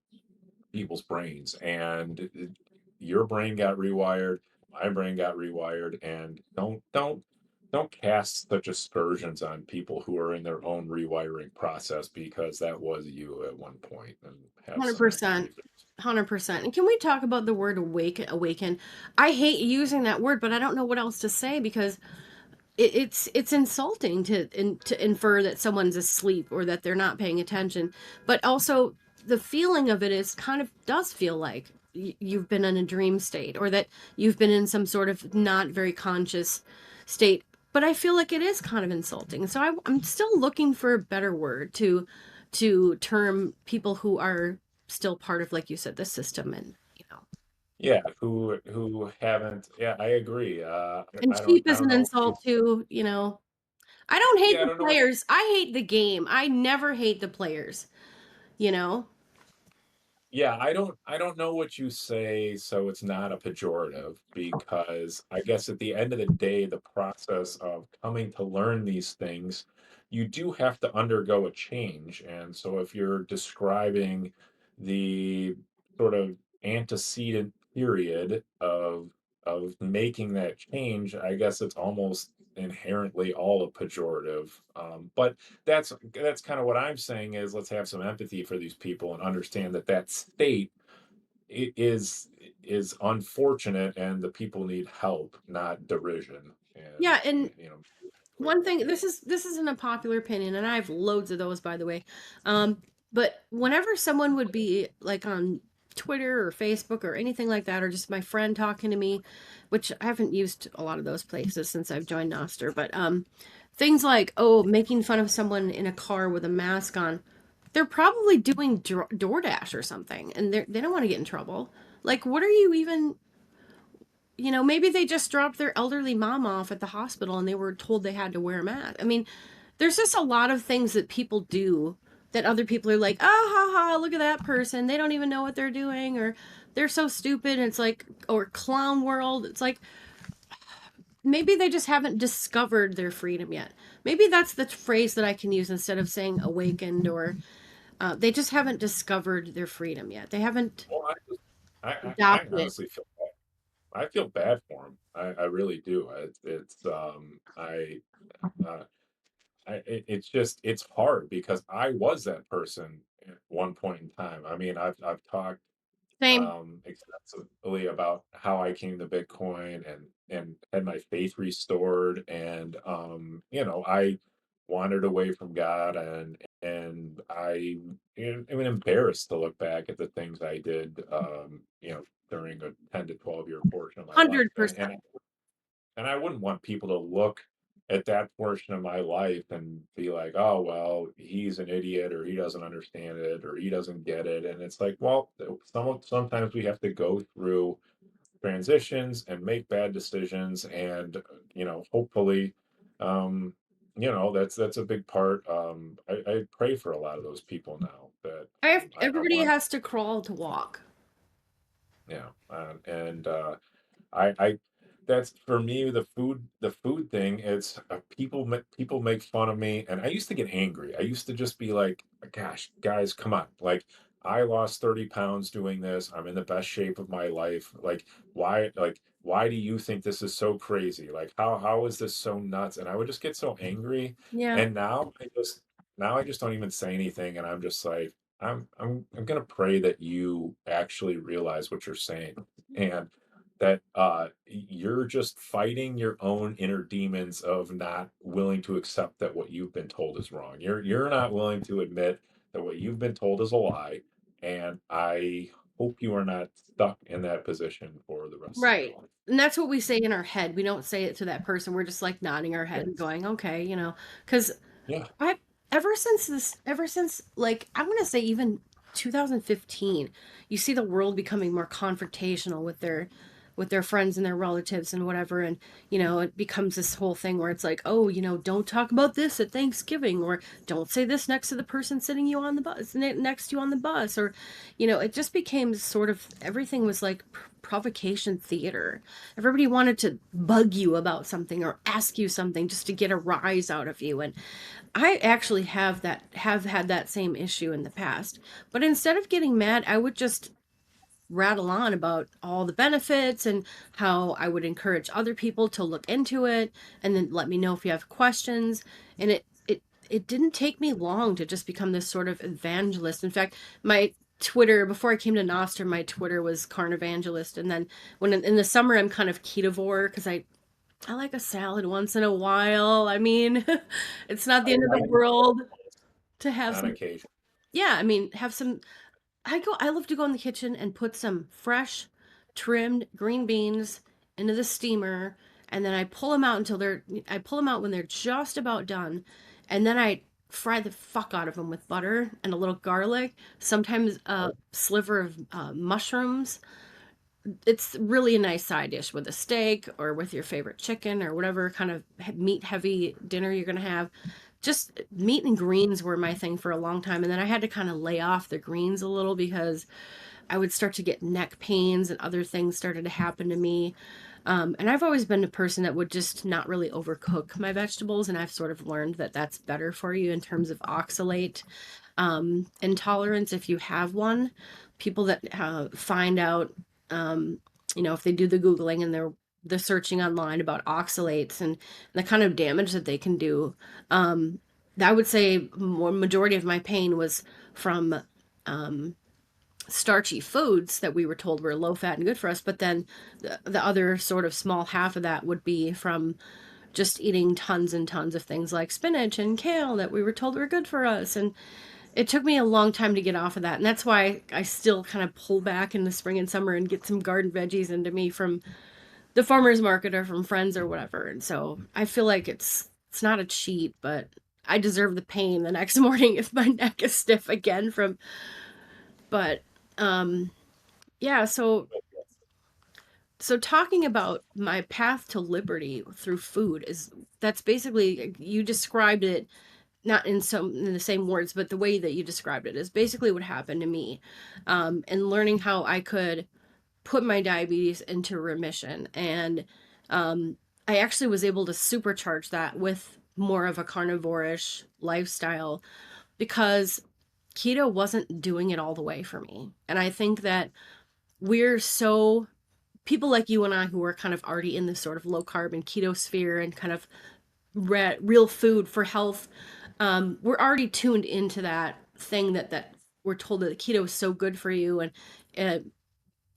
people's brains, and your brain got rewired, my brain got rewired, and don't cast such aspersions on people who are in their own rewiring process, because that was you at one point, and have some 100%. empathy for this. 100%. And can we talk about the word awaken? I hate using that word, but I don't know what else to say because it's insulting to infer that someone's asleep or that they're not paying attention. But also the feeling of it is kind of does feel like you've been in a dream state or that you've been in some sort of not very conscious state. But I feel like it is kind of insulting. So I'm still looking for a better word to term people who are still part of, like you said, the system. And Yeah, who haven't. Yeah, I agree. and cheap I is don't an know what you. insult too. I don't hate Yeah, I the don't know what. players. I hate the game. I never hate the players, you know? Yeah, I don't know what you say, so it's not a pejorative, because I guess at the end of the day, the process of coming to learn these things, you do have to undergo a change. And so if you're describing the sort of antecedent period of making that change, I guess it's almost inherently all a pejorative. But that's kind of what I'm saying, is let's have some empathy for these people and understand that that state is unfortunate, and the people need help, not derision. And Yeah, and like, one thing, this isn't a popular opinion, and I have loads of those, by the way. But whenever someone would be like on Twitter or Facebook or anything like that, or just my friend talking to me, which I haven't used a lot of those places since I've joined Nostr, but things like, oh, making fun of someone in a car with a mask on, they're probably doing DoorDash or something, and they don't want to get in trouble. Like, what are you even? Maybe they just dropped their elderly mom off at the hospital and they were told they had to wear a mask. I mean, there's just a lot of things that people do that other people are like, ah, ha, ha, look at that person. They don't even know what they're doing, or they're so stupid. And it's like, or clown world. It's like, maybe they just haven't discovered their freedom yet. Maybe that's the phrase that I can use instead of saying awakened, or they just haven't discovered their freedom yet. They haven't well, I adopted it. honestly feel bad. I feel bad for them. I really do. Uh, it's just it's hard, because I was that person at one point in time. I mean, I've talked Same. extensively about how I came to Bitcoin and had my faith restored, and I wandered away from God, and I'm embarrassed to look back at the things I did, during a 10 to 12 year portion of my life, and 100%. I wouldn't want people to look at that portion of my life and be like, "Oh, well, he's an idiot, or he doesn't understand it, or he doesn't get it." And it's like, well, sometimes we have to go through transitions and make bad decisions, and hopefully, um, that's a big part. I pray for a lot of those people now that I Everybody want, has to crawl to walk. yeah, and I that's for me, the food thing. It's people make fun of me, and I used to get angry. I used to just be like, "Gosh, guys, come on!" Like, I lost 30 pounds doing this. I'm in the best shape of my life. Why do you think this is so crazy? Like, how is this so nuts? And I would just get so angry. Yeah. And now I just don't even say anything, and I'm just like, I'm gonna pray that you actually realize what you're saying, and that you're just fighting your own inner demons of not willing to accept that what you've been told is wrong. You're not willing to admit that what you've been told is a lie, and I hope you are not stuck in that position for the rest of your Right. life. And that's what we say in our head. We don't say it to that person. We're just like nodding our head and Yes. going, okay, because Yeah. I ever since like I want to say even 2015, you see the world becoming more confrontational with their friends and their relatives and whatever, and it becomes this whole thing where it's like, oh, don't talk about this at Thanksgiving, or don't say this next to the person sitting you on the bus next to you on the bus, or it just became sort of everything was like provocation theater. Everybody wanted to bug you about something or ask you something just to get a rise out of you, and I actually have had that same issue in the past. But instead of getting mad, I would just rattle on about all the benefits and how I would encourage other people to look into it and then let me know if you have questions. And it didn't take me long to just become this sort of evangelist. In fact, my Twitter before I came to Nostr, my Twitter was Carnivangelist, and then when in the summer I'm kind of ketovore because I like a salad once in a while. I mean, it's not the end of I the do world to have on some. occasion. Yeah, I mean, have some. I love to go in the kitchen and put some fresh, trimmed green beans into the steamer, and then I pull them out until I pull them out when they're just about done, and then I fry the fuck out of them with butter and a little garlic, sometimes a Oh, sliver of mushrooms. It's really a nice side dish with a steak or with your favorite chicken or whatever kind of meat heavy dinner you're going to have. Just meat and greens were my thing for a long time. And then I had to kind of lay off the greens a little because I would start to get neck pains and other things started to happen to me. And I've always been a person that would just not really overcook my vegetables. And I've sort of learned that that's better for you in terms of oxalate intolerance if you have one. People that find out, um, if they do the Googling and they're searching online about oxalates and the kind of damage that they can do. Um, I would say more majority of my pain was from um, starchy foods that we were told were low fat and good for us, but then the other sort of small half of that would be from just eating tons and tons of things like spinach and kale that we were told were good for us. And it took me a long time to get off of that. And that's why I still kind of pull back in the spring and summer and get some garden veggies into me from the farmer's market or from friends or whatever. And so I feel like it's not a cheat, but I deserve the pain the next morning if my neck is stiff again from but um yeah, so talking about my path to liberty through food is that's basically you described it not in the same words, but the way that you described it is basically what happened to me, and learning how I could put my diabetes into remission. And I actually was able to supercharge that with more of a carnivore-ish lifestyle because keto wasn't doing it all the way for me. And I think that we're so people like you and I who are kind of already in this sort of low carb and keto sphere and kind of real food for health, we're already tuned into that thing that we're told that keto is so good for you, and uh,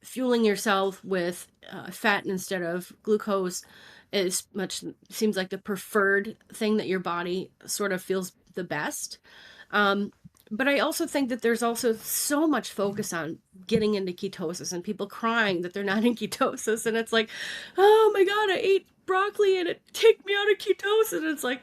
fueling yourself with fat instead of glucose is much seems like the preferred thing that your body sort of feels the best. Um, but I also think that there's also so much focus on getting into ketosis and people crying that they're not in ketosis. And it's like, oh my God, I ate broccoli and it took me out of ketosis. And it's like,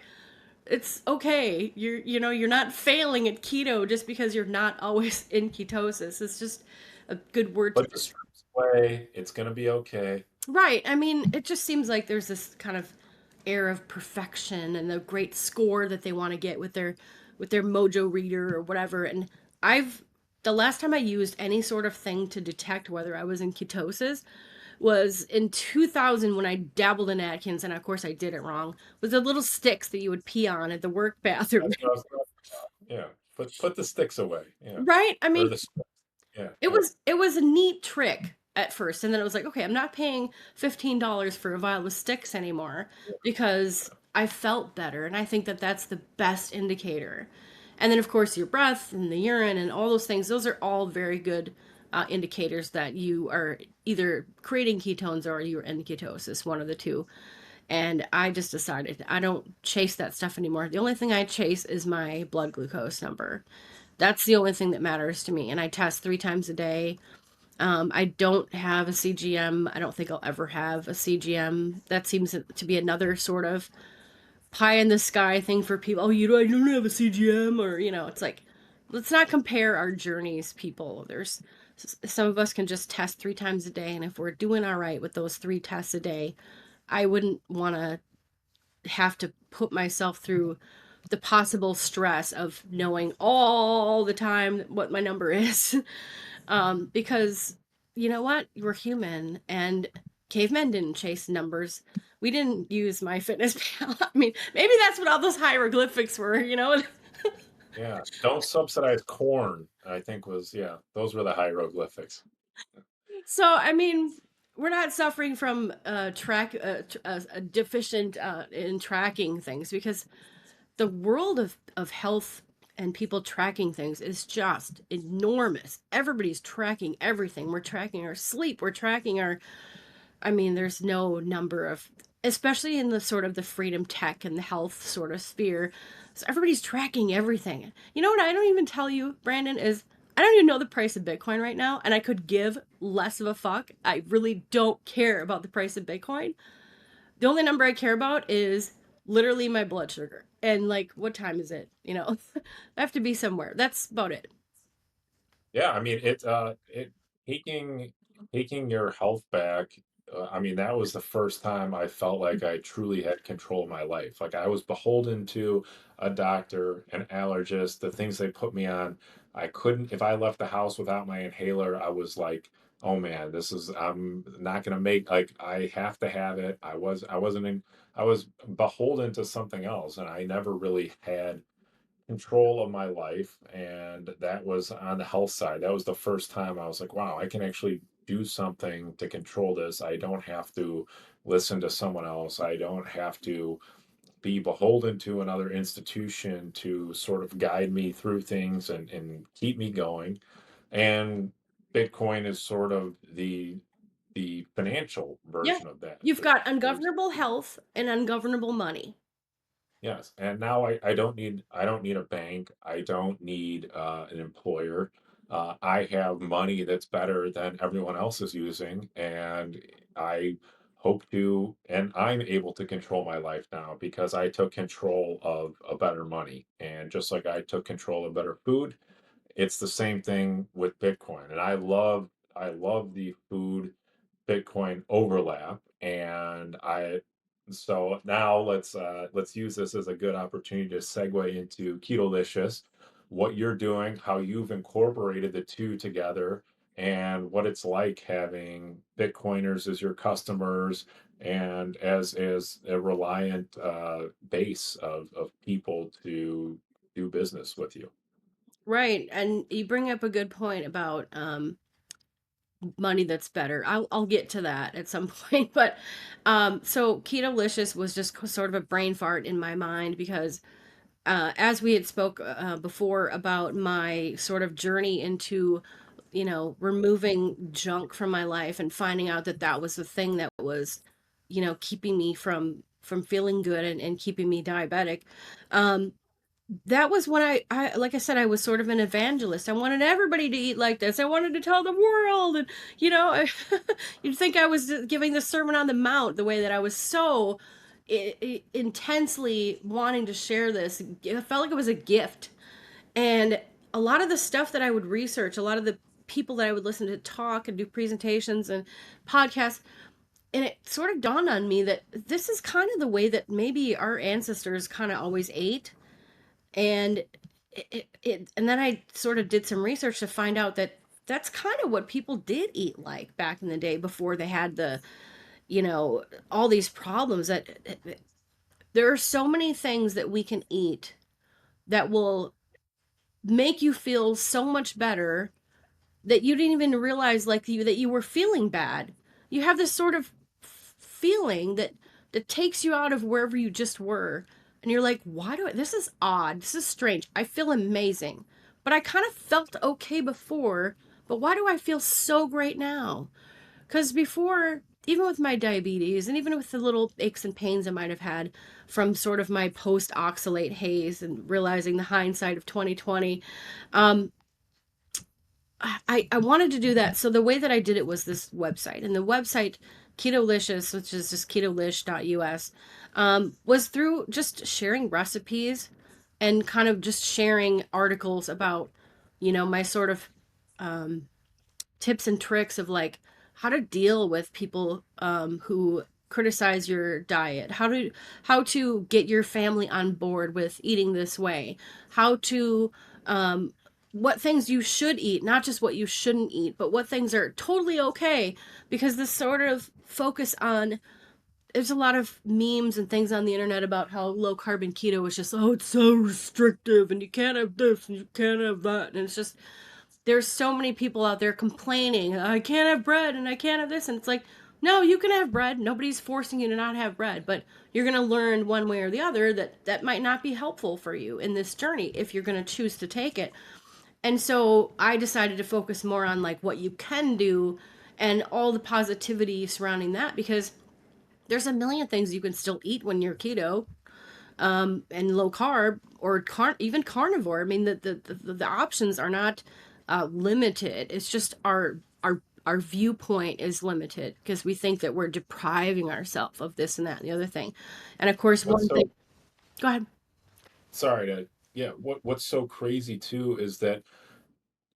it's okay. You're not failing at keto just because you're not always in ketosis. It's just a good word to Put the stress away. It's gonna be okay. right. I mean, it just seems like there's this kind of air of perfection and the great score that they want to get with their mojo reader or whatever. And I've the last time I used any sort of thing to detect whether I was in ketosis was in 2000 when I dabbled in Atkins, and of course I did it wrong. Was the little sticks that you would pee on at the work bathroom. That's what I was talking about. Yeah. Put the sticks away. Yeah. Right? I Or mean, the sticks. Yeah. it Yeah. was a neat trick at first, and then it was like, okay, I'm not paying $15 for a vial of sticks anymore because I felt better, and I think that that's the best indicator. And then, of course, your breath and the urine and all those things; those are all very good indicators that you are either creating ketones or you're in ketosis, one of the two. And I just decided I don't chase that stuff anymore. The only thing I chase is my blood glucose number. That's the only thing that matters to me. And I test 3 times a day. I don't have a CGM. I don't think I'll ever have a CGM. That seems to be another sort of pie in the sky thing for people. Oh, I don't have a CGM, or it's like, let's not compare our journeys, people. There's some of us can just test 3 times a day, and if we're doing all right with those 3 tests a day, I wouldn't want to have to put myself through the possible stress of knowing all the time what my number is. Because you know what? We're human, and cavemen didn't chase numbers. We didn't use my fitness pal. I mean, maybe that's what all those hieroglyphics were. Yeah. Don't subsidize corn, I think was, yeah, those were the hieroglyphics. So, I mean, we're not suffering from a deficient in tracking things because the world of health and people tracking things is just enormous. Everybody's tracking everything. We're tracking our sleep. We're tracking our, I mean, there's no number of, especially in the sort of the freedom tech and the health sort of sphere. So everybody's tracking everything. You know what I don't even tell you, Brandon, is I don't even know the price of Bitcoin right now, and I could give less of a fuck. I really don't care about the price of Bitcoin. The only number I care about is literally my blood sugar. And like, what time is it? I have to be somewhere. That's about it. Yeah, I mean, it taking taking your health back, I mean, that was the first time I felt like I truly had control of my life. Like, I was beholden to a doctor, an allergist, the things they put me on. I couldn't if I left the house without my inhaler, I was like, "Oh, man, I'm not gonna make like, I have to have it." I was beholden to something else, and I never really had control of my life, and that was on the health side. That was the first time I was like, wow, I can actually do something to control this. I don't have to listen to someone else. I don't have to be beholden to another institution to sort of guide me through things and keep me going. And Bitcoin is sort of the financial Yeah. version of that. You've got There's ungovernable health and ungovernable money. Yes, and now I don't need a bank. I don't need an employer. I have money that's better than everyone else is using, and I hope to, and I'm able to control my life now because I took control of a better money. And just like I took control of better food, it's the same thing with Bitcoin. And I love the food Bitcoin overlap, and I so now let's use this as a good opportunity to segue into Ketolicious, what you're doing, how you've incorporated the two together, and what it's like having Bitcoiners as your customers and as a reliant base of people to do business with you. Right. And you bring up a good point about money that's better. I'll get to that at some point. But so Ketolicious was just sort of a brain fart in my mind because as we had spoke before about my sort of journey into, removing junk from my life and finding out that that was the thing that was, keeping me from feeling good and keeping me diabetic. Um, that was when I like I said, I was sort of an evangelist. I wanted everybody to eat like this. I wanted to tell the world, and you'd think I was giving the Sermon on the Mount, the way that I was so intensely wanting to share this. It felt like it was a gift, and a lot of the stuff that I would research, a lot of the people that I would listen to talk and do presentations and podcasts, and it sort of dawned on me that this is kind of the way that maybe our ancestors kind of always ate. And and then I sort of did some research to find out that that's kind of what people did eat like back in the day before they had the, all these problems. That there are so many things that we can eat that will make you feel so much better that you didn't even realize, like, that you were feeling bad. You have this sort of feeling that takes you out of wherever you just were, and you're like, why do I, this is odd, this is strange, I feel amazing, but I kind of felt okay before, but why do I feel so great now? Because before, even with my diabetes and even with the little aches and pains I might have had from sort of my post oxalate haze and realizing the hindsight of 2020, um, I wanted to do that. So the way that I did it was this website. And the website, Ketolicious, which is just ketolish.us, was through just sharing recipes and kind of just sharing articles about, my sort of um, tips and tricks of like how to deal with people who criticize your diet, how to get your family on board with eating this way, how to um, what things you should eat, not just what you shouldn't eat, but what things are totally okay. Because this sort of focus on, there's a lot of memes and things on the internet about how low carb and keto is just, oh, it's so restrictive and you can't have this and you can't have that. And it's just, there's so many people out there complaining, I can't have bread and I can't have this. And it's like, no, you can have bread. Nobody's forcing you to not have bread, but you're going to learn one way or the other that that might not be helpful for you in this journey if you're going to choose to take it. And so I decided to focus more on like what you can do and all the positivity surrounding that, because there's a million things you can still eat when you're keto, and low carb or even carnivore. I mean, the options are not limited. It's just our viewpoint is limited because we think that we're depriving ourselves of this and that and the other thing. And of course, What's one so thing. Go ahead. sorry to yeah, what's so crazy too is that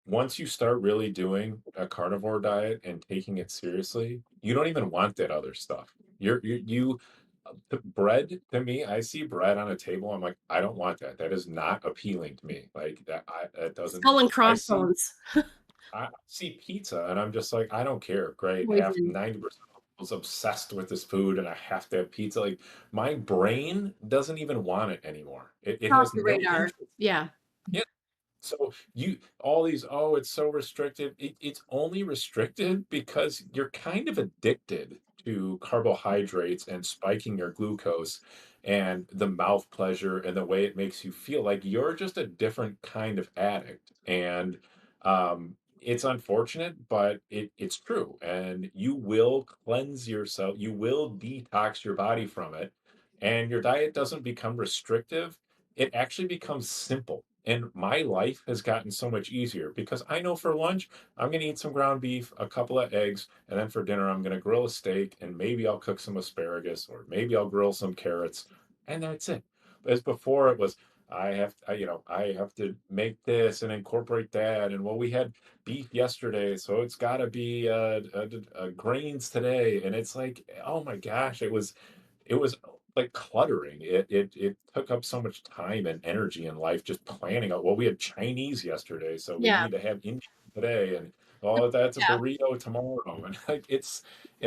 once you start really doing a carnivore diet and taking it seriously, you don't even want that other stuff. The bread to me, I see bread on a table. I'm like, I don't want that. That is not appealing to me. Like that doesn't. Skull and I see, crossbones. I see pizza, and I'm just like, I don't care. Great, half Poison. 90% was obsessed with this food, and I have to have pizza. Like my brain doesn't even want it anymore. It Off has the no radar. interest. Yeah. So you all these, oh, it's so restricted. It's only restricted because you're kind of addicted to carbohydrates and spiking your glucose and the mouth pleasure and the way it makes you feel. Like you're just a different kind of addict. And it's unfortunate, but it's true. And you will cleanse yourself, you will detox your body from it, and your diet doesn't become restrictive, it actually becomes simple. And my life has gotten so much easier because I know for lunch, I'm going to eat some ground beef, a couple of eggs, and then for dinner, I'm going to grill a steak and maybe I'll cook some asparagus or maybe I'll grill some carrots. And that's it. As before, it was, I have to make this and incorporate that. And well, we had beef yesterday, so it's got to be grains today. And it's like, oh my gosh, it was like cluttering. It took up so much time and energy in life just planning out. Well, we had Chinese yesterday, so we Yeah. need to have Indian today, and oh, that's a Yeah. burrito tomorrow. And like it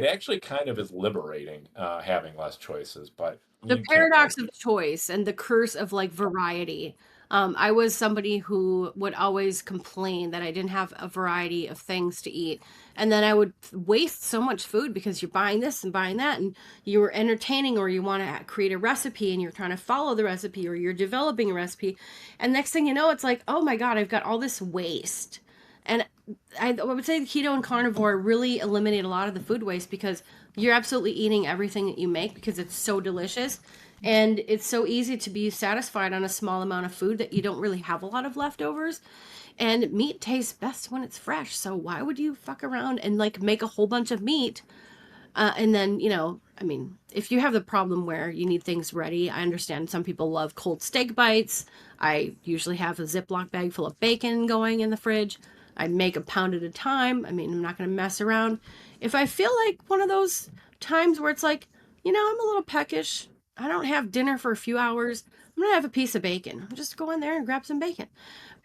actually kind of is liberating having less choices, but The you can't paradox blame of choice and the curse of like variety. I was somebody who would always complain that I didn't have a variety of things to eat. And then I would waste so much food because you're buying this and buying that, and you were entertaining, or you want to create a recipe and you're trying to follow the recipe, or you're developing a recipe. And next thing you know, it's like, oh my God, I've got all this waste. And I would say the keto and carnivore really eliminate a lot of the food waste because you're absolutely eating everything that you make because it's so delicious. And it's so easy to be satisfied on a small amount of food that you don't really have a lot of leftovers. And meat tastes best when it's fresh. So why would you fuck around and like make a whole bunch of meat and then, I mean, if you have the problem where you need things ready, I understand some people love cold steak bites. I usually have a Ziploc bag full of bacon going in the fridge. I make a pound at a time. I mean, I'm not going to mess around. If I feel like one of those times where it's like, I'm a little peckish, I don't have dinner for a few hours, I'm going to have a piece of bacon. Just go in there and grab some bacon.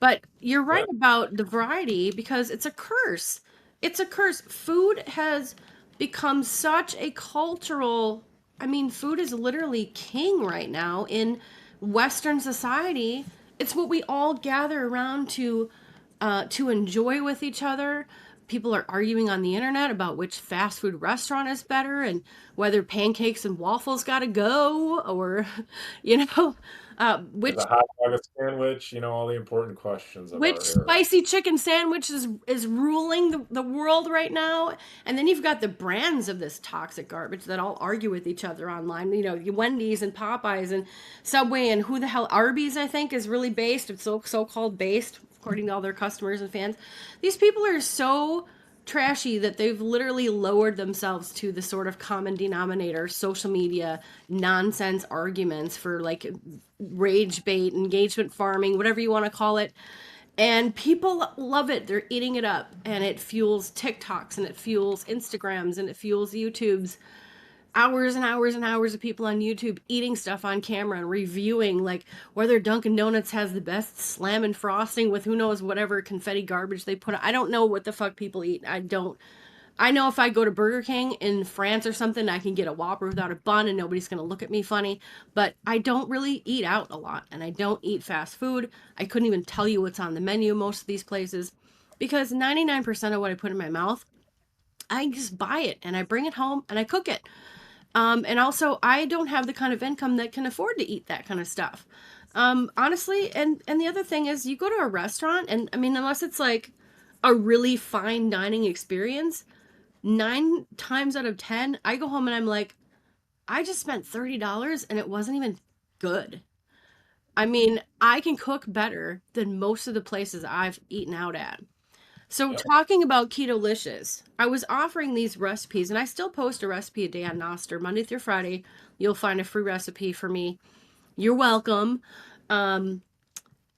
But you're right Yeah. about the variety because it's a curse. It's a curse. Food has become such a cultural, I mean, food is literally king right now in Western society. It's what we all gather around to enjoy with each other. People are arguing on the internet about which fast food restaurant is better and whether pancakes and waffles got to go, or you know Is which a hot dog a sandwich? All the important questions of which our era. spicy chicken sandwich is ruling the world right now. And then you've got the brands of this toxic garbage that all argue with each other online, Wendy's and Popeyes and Subway, and who the hell Arby's, I think, is really based, it's so-called based according to all their customers and fans. These people are so trashy that they've literally lowered themselves to the sort of common denominator social media nonsense arguments for like rage bait, engagement farming, whatever you want to call it. And people love it. They're eating it up. And it fuels TikToks and it fuels Instagrams and it fuels YouTubes. Hours and hours and hours of people on YouTube eating stuff on camera and reviewing like whether Dunkin' Donuts has the best slam and frosting with who knows whatever confetti garbage they put. I don't know what the fuck people eat. I know if I go to Burger King in France or something, I can get a Whopper without a bun and nobody's going to look at me funny. But I don't really eat out a lot and I don't eat fast food. I couldn't even tell you what's on the menu most of these places because 99% of what I put in my mouth, I just buy it and I bring it home and I cook it. And also, I don't have the kind of income that can afford to eat that kind of stuff. Honestly, and the other thing is, you go to a restaurant, and I mean, unless it's like a really fine dining experience, 9 times out of 10, I go home and I'm like, I just spent $30 and it wasn't even good. I mean, I can cook better than most of the places I've eaten out at. So, Yep. talking about Ketolicious, I was offering these recipes, and I still post a recipe a day on Nostr, Monday through Friday. You'll find a free recipe for me. You're welcome. Um,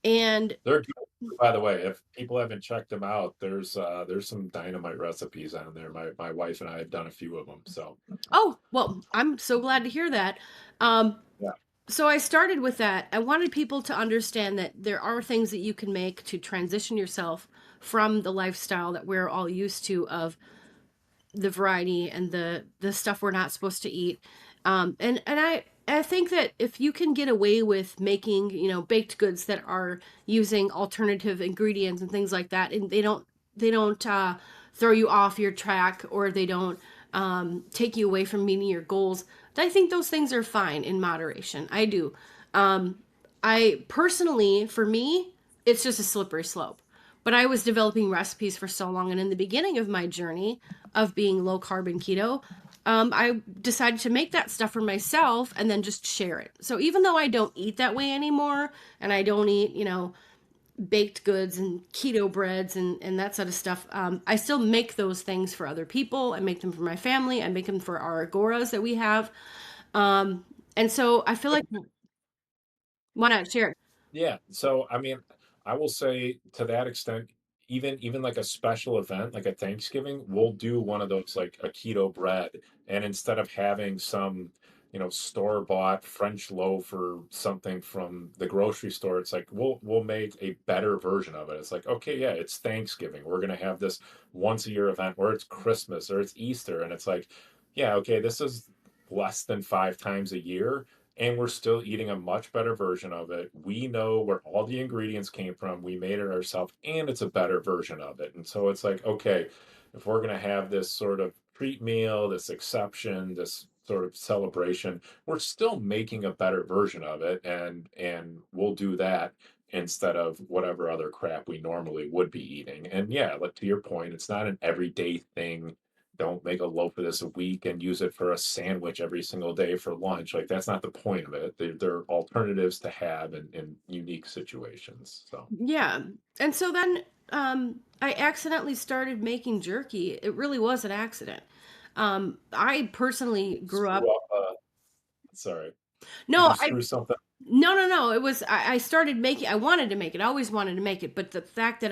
and They're good. By the way, if people haven't checked them out, there's some dynamite recipes on there. My wife and I have done a few of them. So oh, well, I'm so glad to hear that. Um, yeah, so I started with that. I wanted people to understand that there are things that you can make to transition yourself from the lifestyle that we're all used to of the variety and the stuff we're not supposed to eat. And I think that if you can get away with making baked goods that are using alternative ingredients and things like that, and they don't throw you off your track, or they don't take you away from meeting your goals, I think those things are fine in moderation. I do. Um, I personally, for me, it's just a slippery slope. But I was developing recipes for so long, and in the beginning of my journey of being low carb and keto, I decided to make that stuff for myself and then just share it. So even though I don't eat that way anymore, and I don't eat, baked goods and keto breads and that sort of stuff, I still make those things for other people. I make them for my family. I make them for our agoras that we have. And so I feel like, why not share it? yeah. So I mean, I will say to that extent, even like a special event, like a Thanksgiving, we'll do one of those like a keto bread, and instead of having some store-bought French loaf or something from the grocery store, it's like we'll make a better version of it. It's like, okay, yeah, it's Thanksgiving. We're gonna have this once a year event, or it's Christmas, or it's Easter, and it's like, yeah, okay, this is less than 5 times a year. and we're still eating a much better version of it. We know where all the ingredients came from. We made it ourselves, and it's a better version of it. And so it's like, okay, if we're going to have this sort of treat meal, this exception, this sort of celebration, we're still making a better version of it, and we'll do that instead of whatever other crap we normally would be eating. And yeah, like to your point, it's not an everyday thing. Don't make a loaf of this a week and use it for a sandwich every single day for lunch. Like that's not the point of it. They're alternatives to have in unique situations. So Yeah. And so then I accidentally started making jerky. It really was an accident. I personally grew screw up. up. Sorry, did No, you screw something? no. It was I started making. I wanted to make it. I always wanted to make it, but the fact that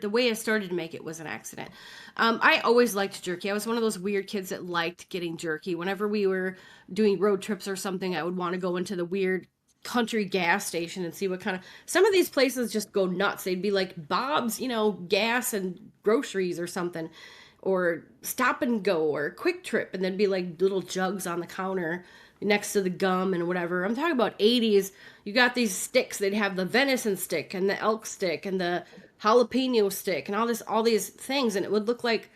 the way I started to make it was an accident. I always liked jerky. I was one of those weird kids that liked getting jerky. Whenever we were doing road trips or something, I would want to go into the weird country gas station and see what kind of. Some of these places just go nuts. They'd be like Bob's, gas and groceries or something, or Stop and Go or Quick Trip, and then be like little jugs on the counter next to the gum and whatever. I'm talking about 80s. You got these sticks. They'd have the venison stick and the elk stick and the jalapeno stick and all these things, and it would look like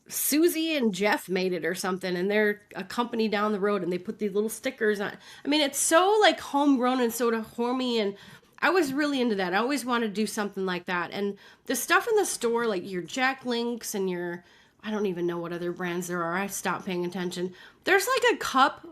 Susie and Jeff made it or something, and they're a company down the road, and they put these little stickers on. I mean, it's so like homegrown and sort of homey, and I was really into that. I always wanted to do something like that. And the stuff in the store, like your Jack Links and your, I don't even know what other brands there are. I stopped paying attention. There's like a cup,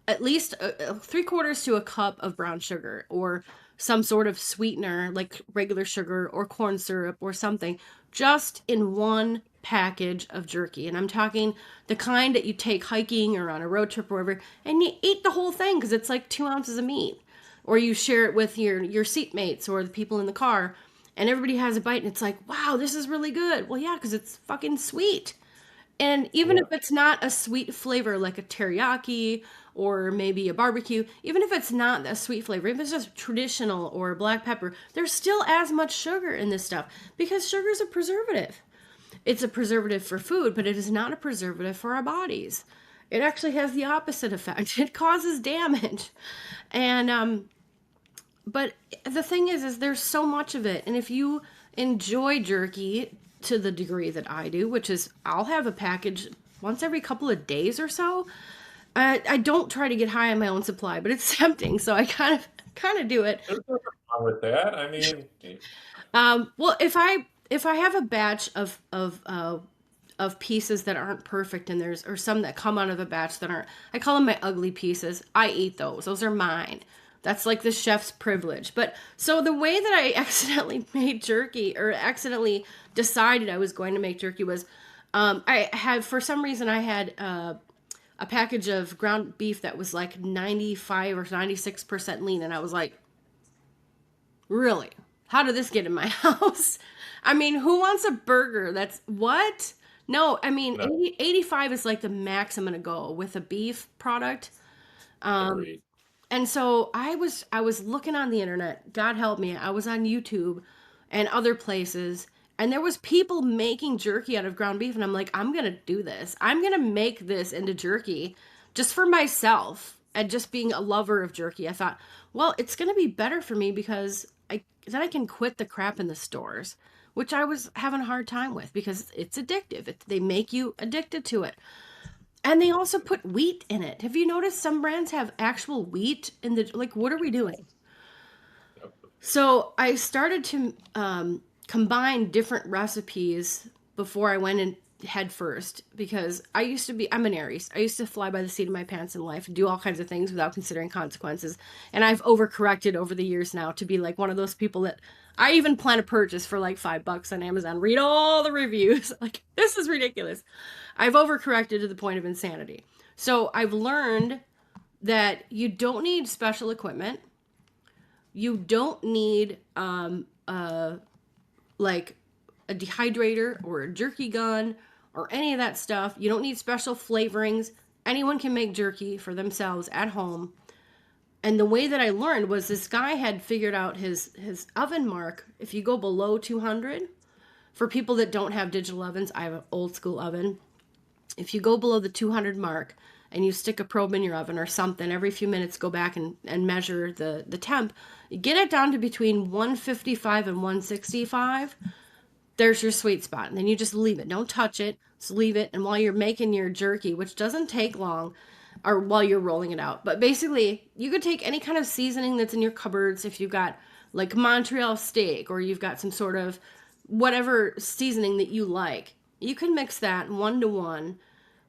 at least 3/4 to a cup of brown sugar or some sort of sweetener like regular sugar or corn syrup or something, just in one package of jerky. And I'm talking the kind that you take hiking or on a road trip or wherever, and you eat the whole thing because it's like 2 ounces of meat. Or you share it with your seatmates or the people in the car, and everybody has a bite, and it's like, wow, this is really good. Well, yeah, because it's fucking sweet. And even Yeah. if it's not a sweet flavor like a teriyaki or maybe a barbecue, even if it's not a sweet flavor, if it's just traditional or black pepper, there's still as much sugar in this stuff because sugar is a preservative. It's a preservative for food, but it is not a preservative for our bodies. It actually has the opposite effect. It causes damage. And but the thing is there's so much of it, and if you enjoy jerky to the degree that I do, which is I'll have a package once every couple of days or so. I don't try to get high on my own supply, but it's tempting, so I kind of do it. There's nothing wrong with that. I mean, Well, if I have a batch of pieces that aren't perfect, and there's or some that come out of a batch that aren't, I call them my ugly pieces. I eat those. Those are mine. That's like the chef's privilege. But so the way that I accidentally made jerky or accidentally decided I was going to make jerky was I had, for some reason, I had a package of ground beef that was like 95 or 96% lean. And I was like, really? How did this get in my house? I mean, who wants a burger? That's what? No, I mean, no, 85 is like the max I'm going to go with a beef product. agreed. And so I was looking on the internet. God help me. I was on YouTube and other places, and there was people making jerky out of ground beef, and I'm like, I'm going to do this. I'm going to make this into jerky just for myself, and just being a lover of jerky. I thought, well, it's going to be better for me because then I can quit the crap in the stores, which I was having a hard time with because it's addictive. They make you addicted to it. And they also put wheat in it. Have you noticed some brands have actual wheat in the, like, what are we doing? Yep. So I started to combine different recipes before I went in head first, because I'm an Aries. I used to fly by the seat of my pants in life and do all kinds of things without considering consequences. And I've overcorrected over the years now to be like one of those people that I even plan a purchase for like $5 on Amazon, read all the reviews. Like, this is ridiculous. I've overcorrected to the point of insanity. So I've learned that you don't need special equipment. You don't need like a dehydrator or a jerky gun or any of that stuff. You don't need special flavorings. Anyone can make jerky for themselves at home. And the way that I learned was this guy had figured out his oven mark. If you go below 200, for people that don't have digital ovens, I have an old school oven. If you go below the 200 mark, and you stick a probe in your oven or something, every few minutes go back and measure the temp, you get it down to between 155 and 165. There's your sweet spot. And then you just leave it. Don't touch it. Just leave it. And while you're making your jerky, which doesn't take long, or while you're rolling it out, but basically, you could take any kind of seasoning that's in your cupboards. If you've got like Montreal steak, or you've got some sort of whatever seasoning that you like, you can mix that 1 to 1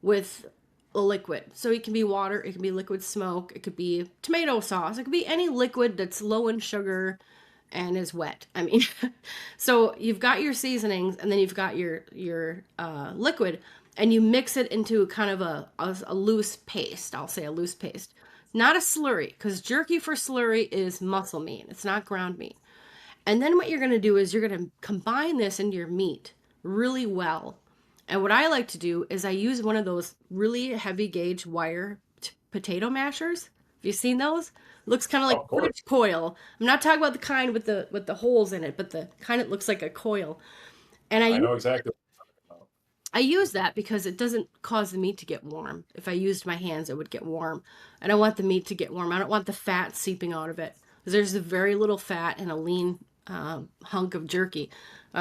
with a liquid. So it can be water, it can be liquid smoke, it could be tomato sauce, it could be any liquid that's low in sugar and is wet. I mean, so you've got your seasonings, and then you've got your liquid, and you mix it into kind of a loose paste. I'll say a loose paste, not a slurry, because jerky for slurry is muscle meat. It's not ground meat. And then what you're going to do is you're going to combine this into your meat really well. And what I like to do is I use one of those really heavy gauge wire potato mashers. Have you seen those? Looks kind of like Of a course, fridge coil. I'm not talking about the kind with the holes in it, but the kind that looks like a coil. And I know exactly what you're talking I use that because it doesn't cause the meat to get warm. If I used my hands, it would get warm. I don't want the meat to get warm. I don't want the fat seeping out of it. There's very little fat in a lean hunk of jerky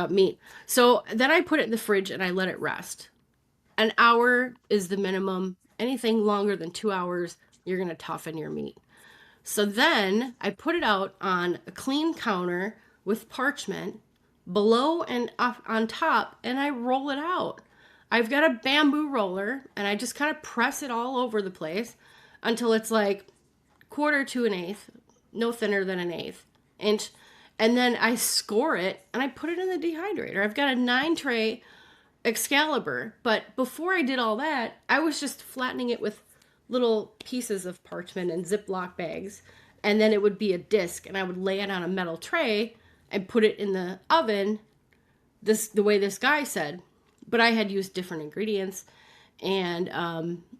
meat. So then I put it in the fridge and I let it rest. An hour is the minimum. Anything longer than 2 hours, you're going to toughen your meat. So then I put it out on a clean counter with parchment below and up on top, and I roll it out. I've got a bamboo roller, and I just kind of press it all over the place until it's like quarter to an eighth, no thinner than an eighth inch. And then I score it and I put it in the dehydrator. I've got a 9 tray Excalibur. But before I did all that, I was just flattening it with little pieces of parchment and Ziploc bags. And then it would be a disc, and I would lay it on a metal tray and put it in the oven the way this guy said. But I had used different ingredients, and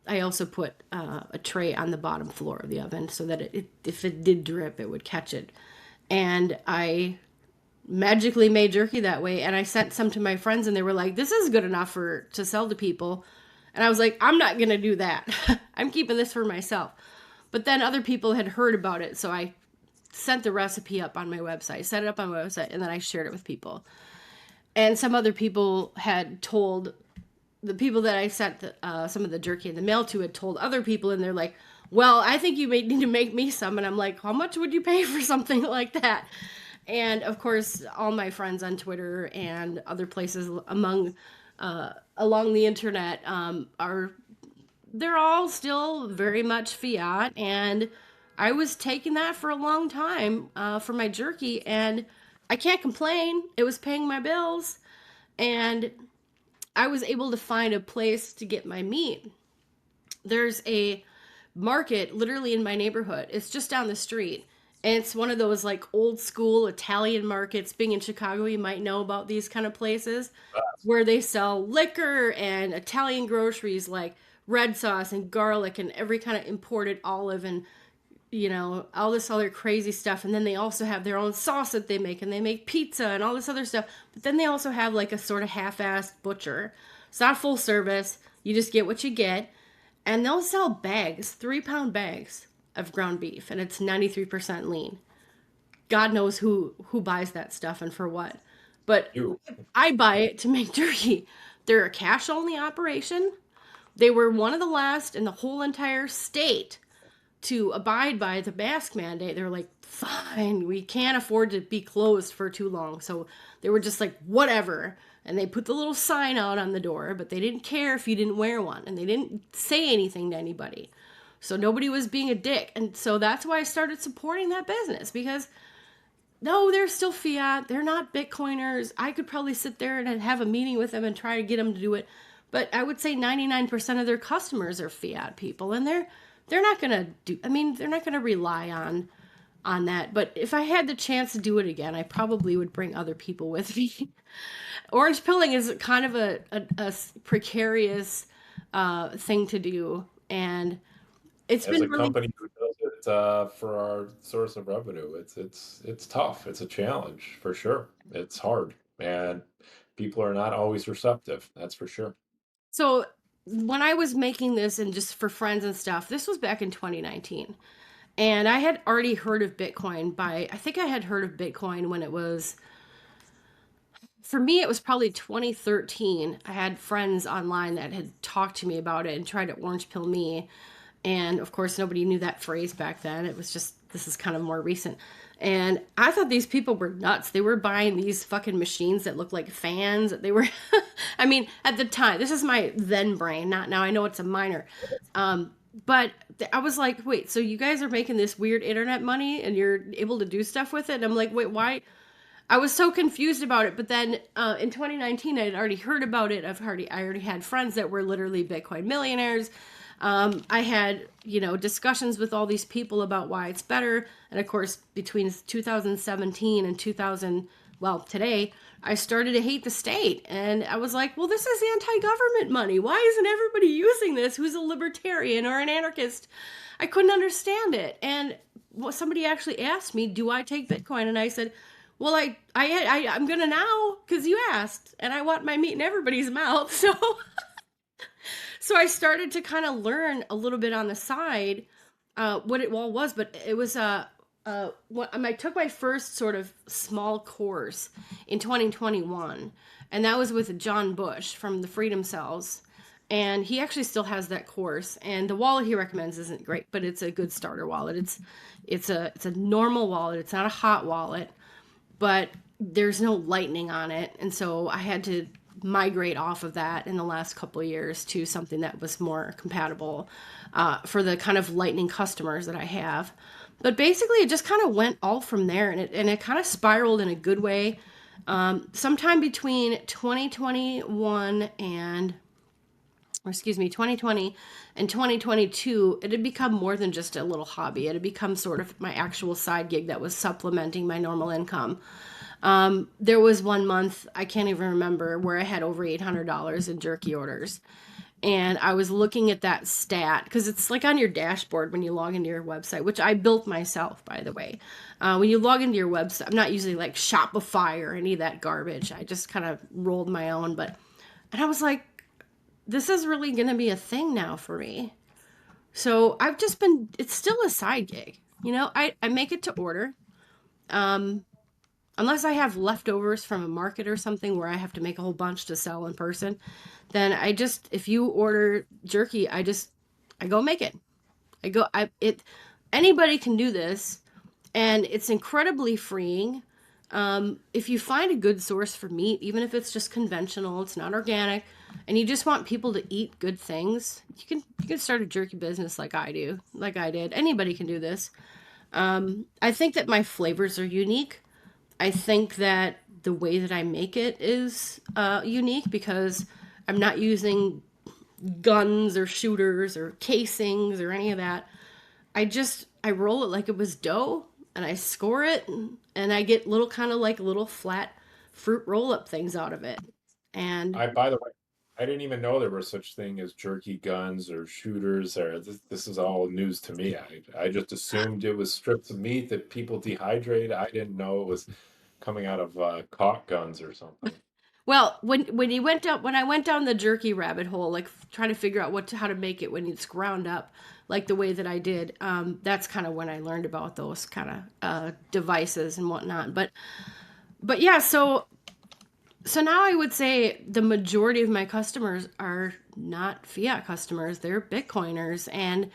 I also put a tray on the bottom floor of the oven so that if it did drip, it would catch it. And I magically made jerky that way, and I sent some to my friends, and they were like, "This is good enough for to sell to people." And I was like, "I'm not gonna do that. I'm keeping this for myself." But then other people had heard about it, so I sent the recipe up on my website, set it up on my website, and then I shared it with people. And some other people had told the people that I sent some of the jerky in the mail to had told other people, and they're like, "Well, I think you may need to make me some." And I'm like, "How much would you pay for something like that?" And of course, all my friends on Twitter and other places along the internet are they're all still very much fiat, and I was taking that for a long time for my jerky, and I can't complain. It was paying my bills, and I was able to find a place to get my meat. There's a market literally in my neighborhood. It's just down the street. And it's one of those like old school Italian markets. Being in Chicago, you might know about these kind of places where they sell liquor and Italian groceries like red sauce and garlic and every kind of imported olive and all this other crazy stuff. And then they also have their own sauce that they make, and they make pizza and all this other stuff. But then they also have like a sort of half-assed butcher. It's not full service. You just get what you get. And they'll sell bags, 3-pound bags of ground beef, and it's 93% lean. God knows who buys that stuff and for what. But you. I buy it to make jerky. They're a cash only operation. They were one of the last in the whole entire state to abide by the mask mandate. They were like, fine, we can't afford to be closed for too long. So they were just like, whatever. And they put the little sign out on the door, but they didn't care if you didn't wear one. And they didn't say anything to anybody. So nobody was being a dick. And so that's why I started supporting that business, because no, they're still fiat. They're not Bitcoiners. I could probably sit there and have a meeting with them and try to get them to do it. But I would say 99% of their customers are fiat people, and they're not going to do, I mean, they're not going to rely on that. But if I had the chance to do it again, I probably would bring other people with me. Orange pilling is kind of a precarious thing to do, and it's As been a really. company who does it for our source of revenue, it's tough. It's a challenge for sure. It's hard, and people are not always receptive. That's for sure. So when I was making this and just for friends and stuff, this was back in 2019. And I had already heard of Bitcoin I think I had heard of Bitcoin when it was, for me, it was probably 2013. I had friends online that had talked to me about it and tried to orange pill me. And of course, nobody knew that phrase back then. It was just, this is kind of more recent. And I thought these people were nuts. They were buying these fucking machines that looked like fans. They were, I mean, at the time, this is my then brain, not now. I know it's a minor. But I was like, wait, so you guys are making this weird internet money and you're able to do stuff with it? And I'm like, wait, why? I was so confused about it. But then in 2019, I had already heard about it. I already had friends that were literally Bitcoin millionaires. I had, discussions with all these people about why it's better. And of course, between 2017 and 2000, well, today, I started to hate the state. And I was like, well, this is anti government money. Why isn't everybody using this who's a libertarian or an anarchist? I couldn't understand it. And somebody actually asked me, do I take Bitcoin? And I said, well, I'm gonna now because you asked, and I want my meat in everybody's mouth. So I started to kind of learn a little bit on the side what it all was, but it was I took my first sort of small course in 2021, and that was with John Bush from the Freedom Cells. And he actually still has that course. And the wallet he recommends isn't great, but it's a good starter wallet. It's a normal wallet. It's not a hot wallet, but there's no lightning on it. And so I had to migrate off of that in the last couple of years to something that was more compatible for the kind of lightning customers that I have. But basically, it just kind of went all from there, and it kind of spiraled in a good way. Sometime between 2021 and, or excuse me, 2020 and 2022, it had become more than just a little hobby. It had become sort of my actual side gig that was supplementing my normal income. There was one month, I can't even remember, where I had over $800 in jerky orders. And I was looking at that stat because it's like on your dashboard when you log into your website, which I built myself, by the way. When you log into your website, I'm not using like Shopify or any of that garbage. I just kind of rolled my own. And I was like, this is really going to be a thing now for me. So it's still a side gig. I make it to order. Um, Unless I have leftovers from a market or something where I have to make a whole bunch to sell in person, then if you order jerky, I go make it. Anybody can do this, and it's incredibly freeing. If you find a good source for meat, even if it's just conventional, it's not organic, and you just want people to eat good things, you can start a jerky business like I do, like I did. Anybody can do this. I think that my flavors are unique. I think that the way that I make it is unique because I'm not using guns or shooters or casings or any of that. I roll it like it was dough and I score it and I get little kind of like little flat fruit roll up things out of it. And By the way, I didn't even know there were such thing as jerky guns or shooters. Or this is all news to me. I just assumed it was strips of meat that people dehydrate. I didn't know it was coming out of caulk guns or something. well, when I went down the jerky rabbit hole, like trying to figure out how to make it when it's ground up, like the way that I did, that's kind of when I learned about those kind of devices and whatnot. But yeah, so now I would say the majority of my customers are not fiat customers; they're Bitcoiners, and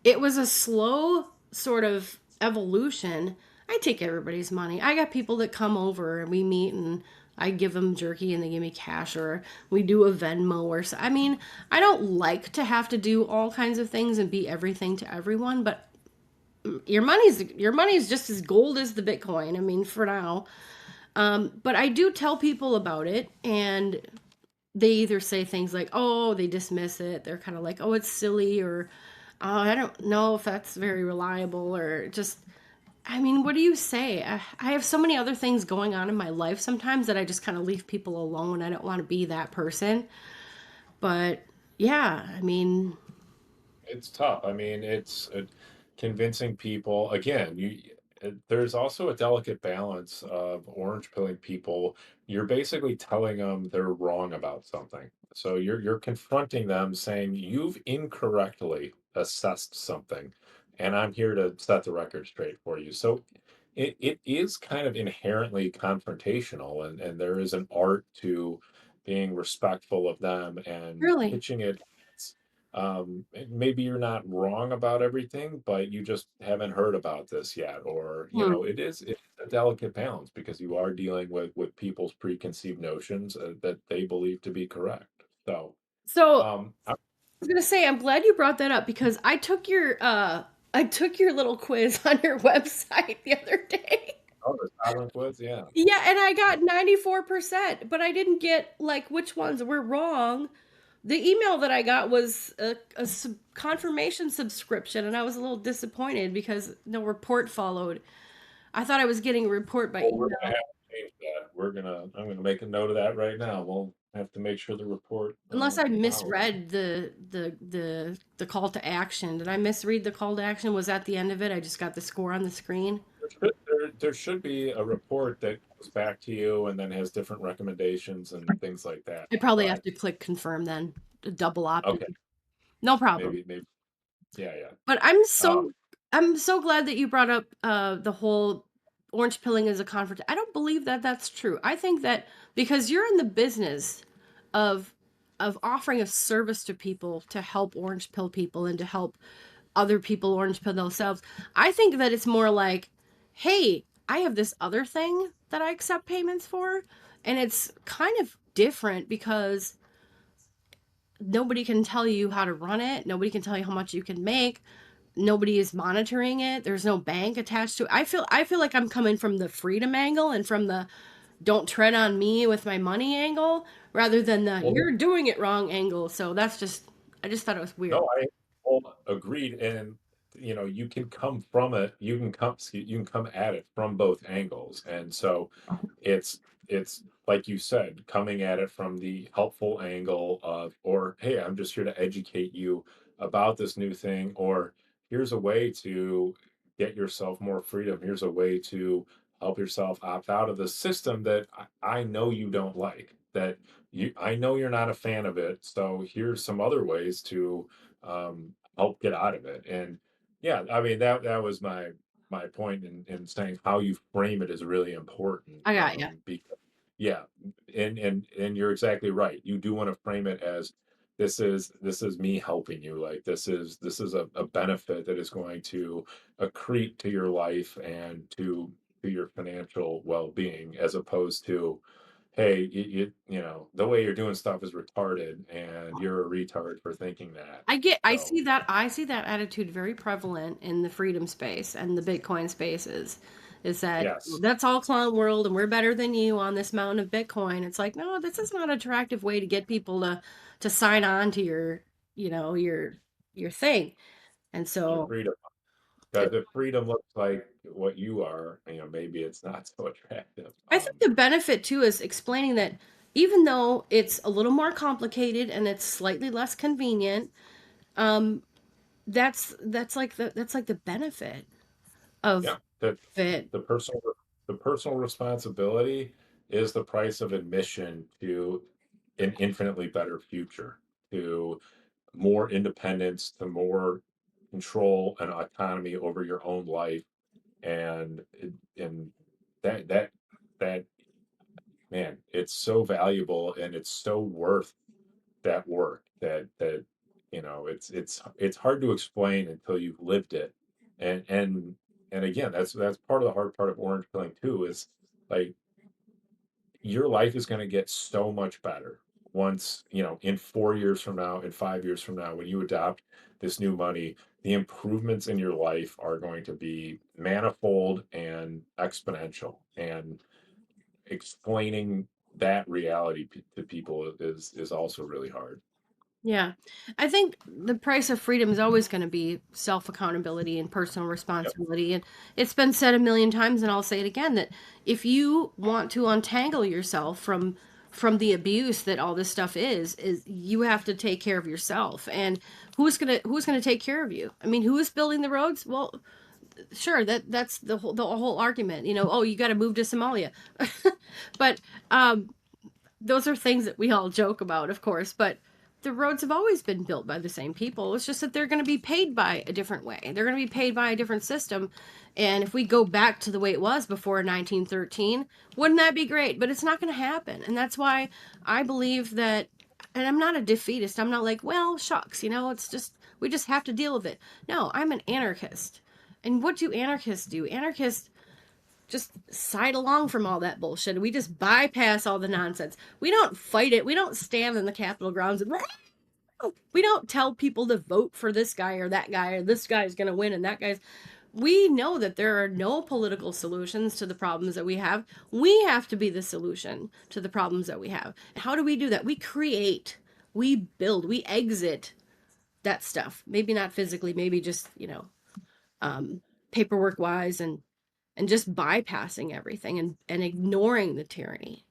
it was a slow sort of evolution. I take everybody's money. I got people that come over and we meet and I give them jerky and they give me cash, or we do a Venmo or so. I mean, I don't like to have to do all kinds of things and be everything to everyone, but your money's just as gold as the Bitcoin. I mean, for now. But I do tell people about it, and they either say things like, "Oh," they dismiss it. They're kind of like, "Oh, it's silly," or "Oh, I don't know if that's very reliable," or just, I mean, what do you say? I have so many other things going on in my life sometimes that I just kind of leave people alone. I don't want to be that person. But yeah, I mean, It's tough. I mean, it's convincing people again. there's also a delicate balance of orange pilling people. You're basically telling them they're wrong about something. So you're confronting them saying you've incorrectly assessed something, and I'm here to set the record straight for you. So it is kind of inherently confrontational, and there is an art to being respectful of them and Really? pitching it. Maybe you're not wrong about everything, but you just haven't heard about this yet, or Hmm. it's a delicate balance because you are dealing with people's preconceived notions that they believe to be correct. So, So I, was gonna say, I'm glad you brought that up because I took your little quiz on your website the other day. oh, the silent quiz, yeah. Yeah, and I got 94%, but I didn't get like which ones were wrong. The email that I got was a confirmation subscription, and I was a little disappointed because no report followed. I thought I was getting a report by Well, we're email, gonna have to change that. I'm gonna make a note of that right now. We'll have to make sure the report unless I follows. misread the call to action. Did I misread the call to action? Was that the end of it? I just got the score on the screen. There should be a report that goes back to you and then has different recommendations and things like that. I probably have But to click confirm then, a double opt-in. okay, No problem. maybe, yeah, yeah. But Um, I'm so glad that you brought up the whole orange pilling as a conference. I don't believe that that's true. I think that because you're in the business of offering a service to people to help orange pill people and to help other people orange pill themselves, I think that it's more like, hey, I have this other thing that I accept payments for, and it's kind of different because nobody can tell you how to run it. Nobody can tell you how much you can make. Nobody is monitoring it. There's no bank attached to it. I feel like I'm coming from the freedom angle and from the don't tread on me with my money angle rather than the well, you're doing it wrong angle. So that's just I just thought it was weird. no, I well, agreed, and you can come from it. You can come at it from both angles, and so it's it's like you said, coming at it from the helpful angle of, or hey, I'm just here to educate you about this new thing, or here's a way to get yourself more freedom. Here's a way to help yourself opt out of the system that I know you don't like. That I know you're not a fan of it. So here's some other ways to help get out of it. And yeah, I mean that was my point in saying how you frame it is really important. I got you. Because yeah, and you're exactly right. You do want to frame it as this is me helping you. Like this is a benefit that is going to accrete to your life and to your financial well-being, as opposed to hey, the way you're doing stuff is retarded, and you're a retard for thinking that. So I see that attitude very prevalent in the freedom space and the Bitcoin spaces. Is that yes, that's all clown world and we're better than you on this mountain of Bitcoin. It's like, no, this is not an attractive way to get people to sign on to your, you know, your thing. And your so freedom. Because if freedom looks like what you are, maybe it's not so attractive. I think the benefit too is explaining that even though it's a little more complicated and it's slightly less convenient, um, that's like the benefit of Yeah, that it. the personal the personal responsibility is the price of admission to an infinitely better future, to more independence, to more control and autonomy over your own life, and that that man, it's so valuable and it's so worth that work that it's hard to explain until you've lived it. And and and again, that's part of the hard part of orange pilling too, is like your life is going to get so much better once, in 4 years from now, in 5 years from now, when you adopt this new money. The improvements in your life are going to be manifold and exponential, and explaining that reality to people is also really hard. Yeah. I think the price of freedom is always going to be self accountability and personal Yep. responsibility. And it's been said a million times, and I'll say it again that if you want to untangle yourself from the abuse that all this stuff is you have to take care of yourself. And who's gonna take care of you? I mean, who is building the roads? Well, sure, that's the whole argument. Oh, you got to move to Somalia. But those are things that we all joke about, of course, but the roads have always been built by the same people. It's just that they're going to be paid by a different way. They're going to be paid by a different system. And if we go back to the way it was before 1913, wouldn't that be great? But it's not going to happen. And that's why I believe that, and I'm not a defeatist. I'm not like, well, shucks, it's just, we just have to deal with it. No, I'm an anarchist. And what do anarchists do? Anarchists just side along from all that bullshit. We just bypass all the nonsense. We don't fight it. We don't stand in the Capitol grounds and we don't tell people to vote for this guy or that guy or this guy's going to win and that guy's. We know that there are no political solutions to the problems that we have. We have to be the solution to the problems that we have. How do we do that? We create, we build, we exit that stuff. Maybe not physically, maybe just, paperwork wise and just bypassing everything and ignoring the tyranny.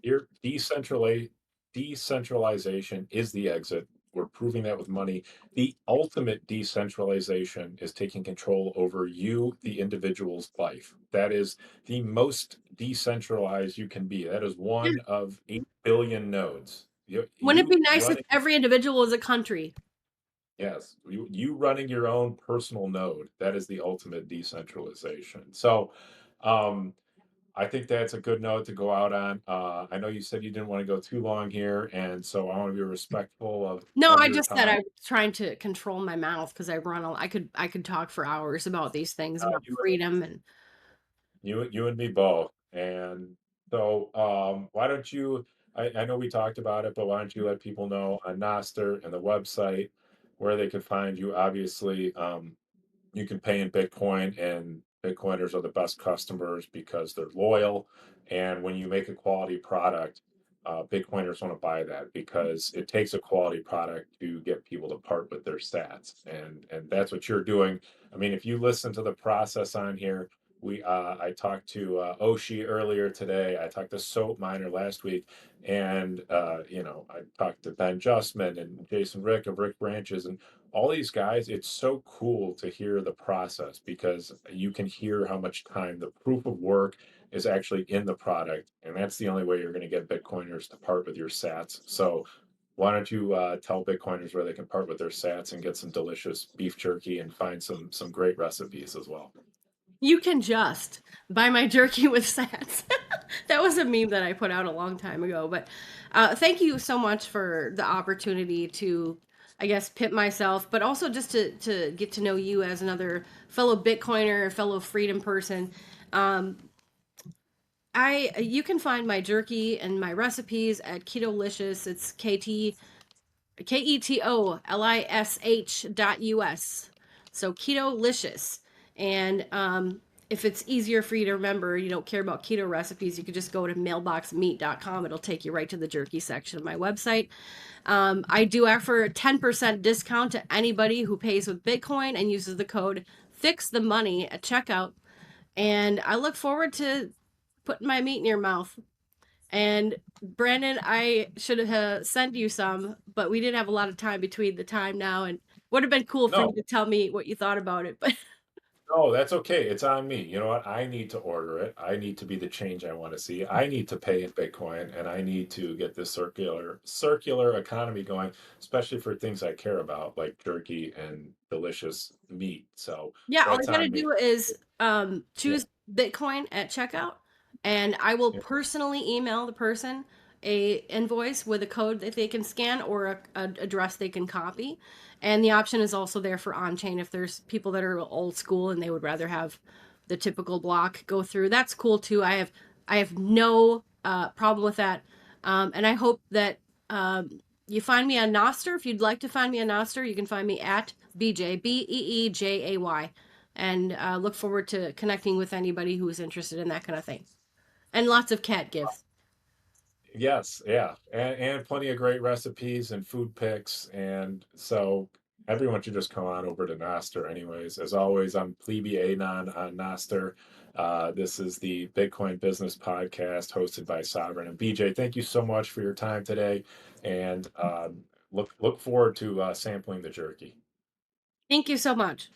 Your decentralization is the exit. We're proving that with money. The ultimate decentralization is taking control over you, the individual's life. That is the most decentralized you can be. That is Yeah. one of 8 billion nodes. You, Wouldn't it be you nice if running, every individual was a country? yes, you running your own personal node. That is the ultimate decentralization. So, um, I think that's a good note to go out on. I know you said you didn't want to go too long here, and so I want to be respectful No, of I your just said time. I was trying to control my mouth because I could talk for hours about these things about You freedom and you and me both. And so, why don't you? I know we talked about it, but why don't you let people know on Nostr and the website where they could find you? Obviously, you can pay in Bitcoin, and Bitcoiners are the best customers because they're loyal. And when you make a quality product, Bitcoiners want to buy that because it takes a quality product to get people to part with their stats, and that's what you're doing. I mean, if you listen to the process on here, I talked to Oshi earlier today. I talked to Soap Miner last week, and I talked to Ben Justman and Jason Rick of Rick Branches, and all these guys. It's so cool to hear the process because you can hear how much time the proof of work is actually in the product, and that's the only way you're going to get Bitcoiners to part with your sats. So why don't you tell Bitcoiners where they can part with their sats and get some delicious beef jerky and find some great recipes as well. you can just buy my jerky with sats. That was a meme that I put out a long time ago. But thank you so much for the opportunity to, I guess, pit myself, but also just to get to know you as another fellow Bitcoiner, fellow freedom person. Um, you can find my jerky and my recipes at Ketolicious. It's KETOLISH.US. So Ketolicious. And if it's easier for you to remember, you don't care about keto recipes, you could just go to mailboxmeat.com. It'll take you right to the jerky section of my website. I do offer a 10% discount to anybody who pays with Bitcoin and uses the code Fix the Money at checkout. And I look forward to putting my meat in your mouth. And Brandon, I should have sent you some, but we didn't have a lot of time between the time now, and would have been cool for you No, to tell me what you thought about it. But no, that's okay. It's on me. You know what? I need to order it. I need to be the change I want to see. I need to pay in Bitcoin, and I need to get this circular economy going, especially for things I care about, like jerky and delicious meat. So yeah, all that's you gotta on me. do is Yeah, choose Bitcoin at checkout, and I will yeah. personally email the person a invoice with a code that they can scan or a address they can copy. And the option is also there for on chain if there's people that are old school and they would rather have the typical block go through. That's cool too. I have no problem with that, and I hope that you find me on Nostr. If you'd like to find me on Nostr, you can find me at Beejay, Beejay, and look forward to connecting with anybody who is interested in that kind of thing. And lots of cat gifts. Yes, yeah, and plenty of great recipes and food pics, and so everyone should just come on over to Nostr. Anyways, as always, I'm Plebe Anon on Nostr. This is the Bitcoin Business Podcast hosted by Sovereign and BJ. Thank you so much for your time today, and look forward to sampling the jerky. Thank you so much.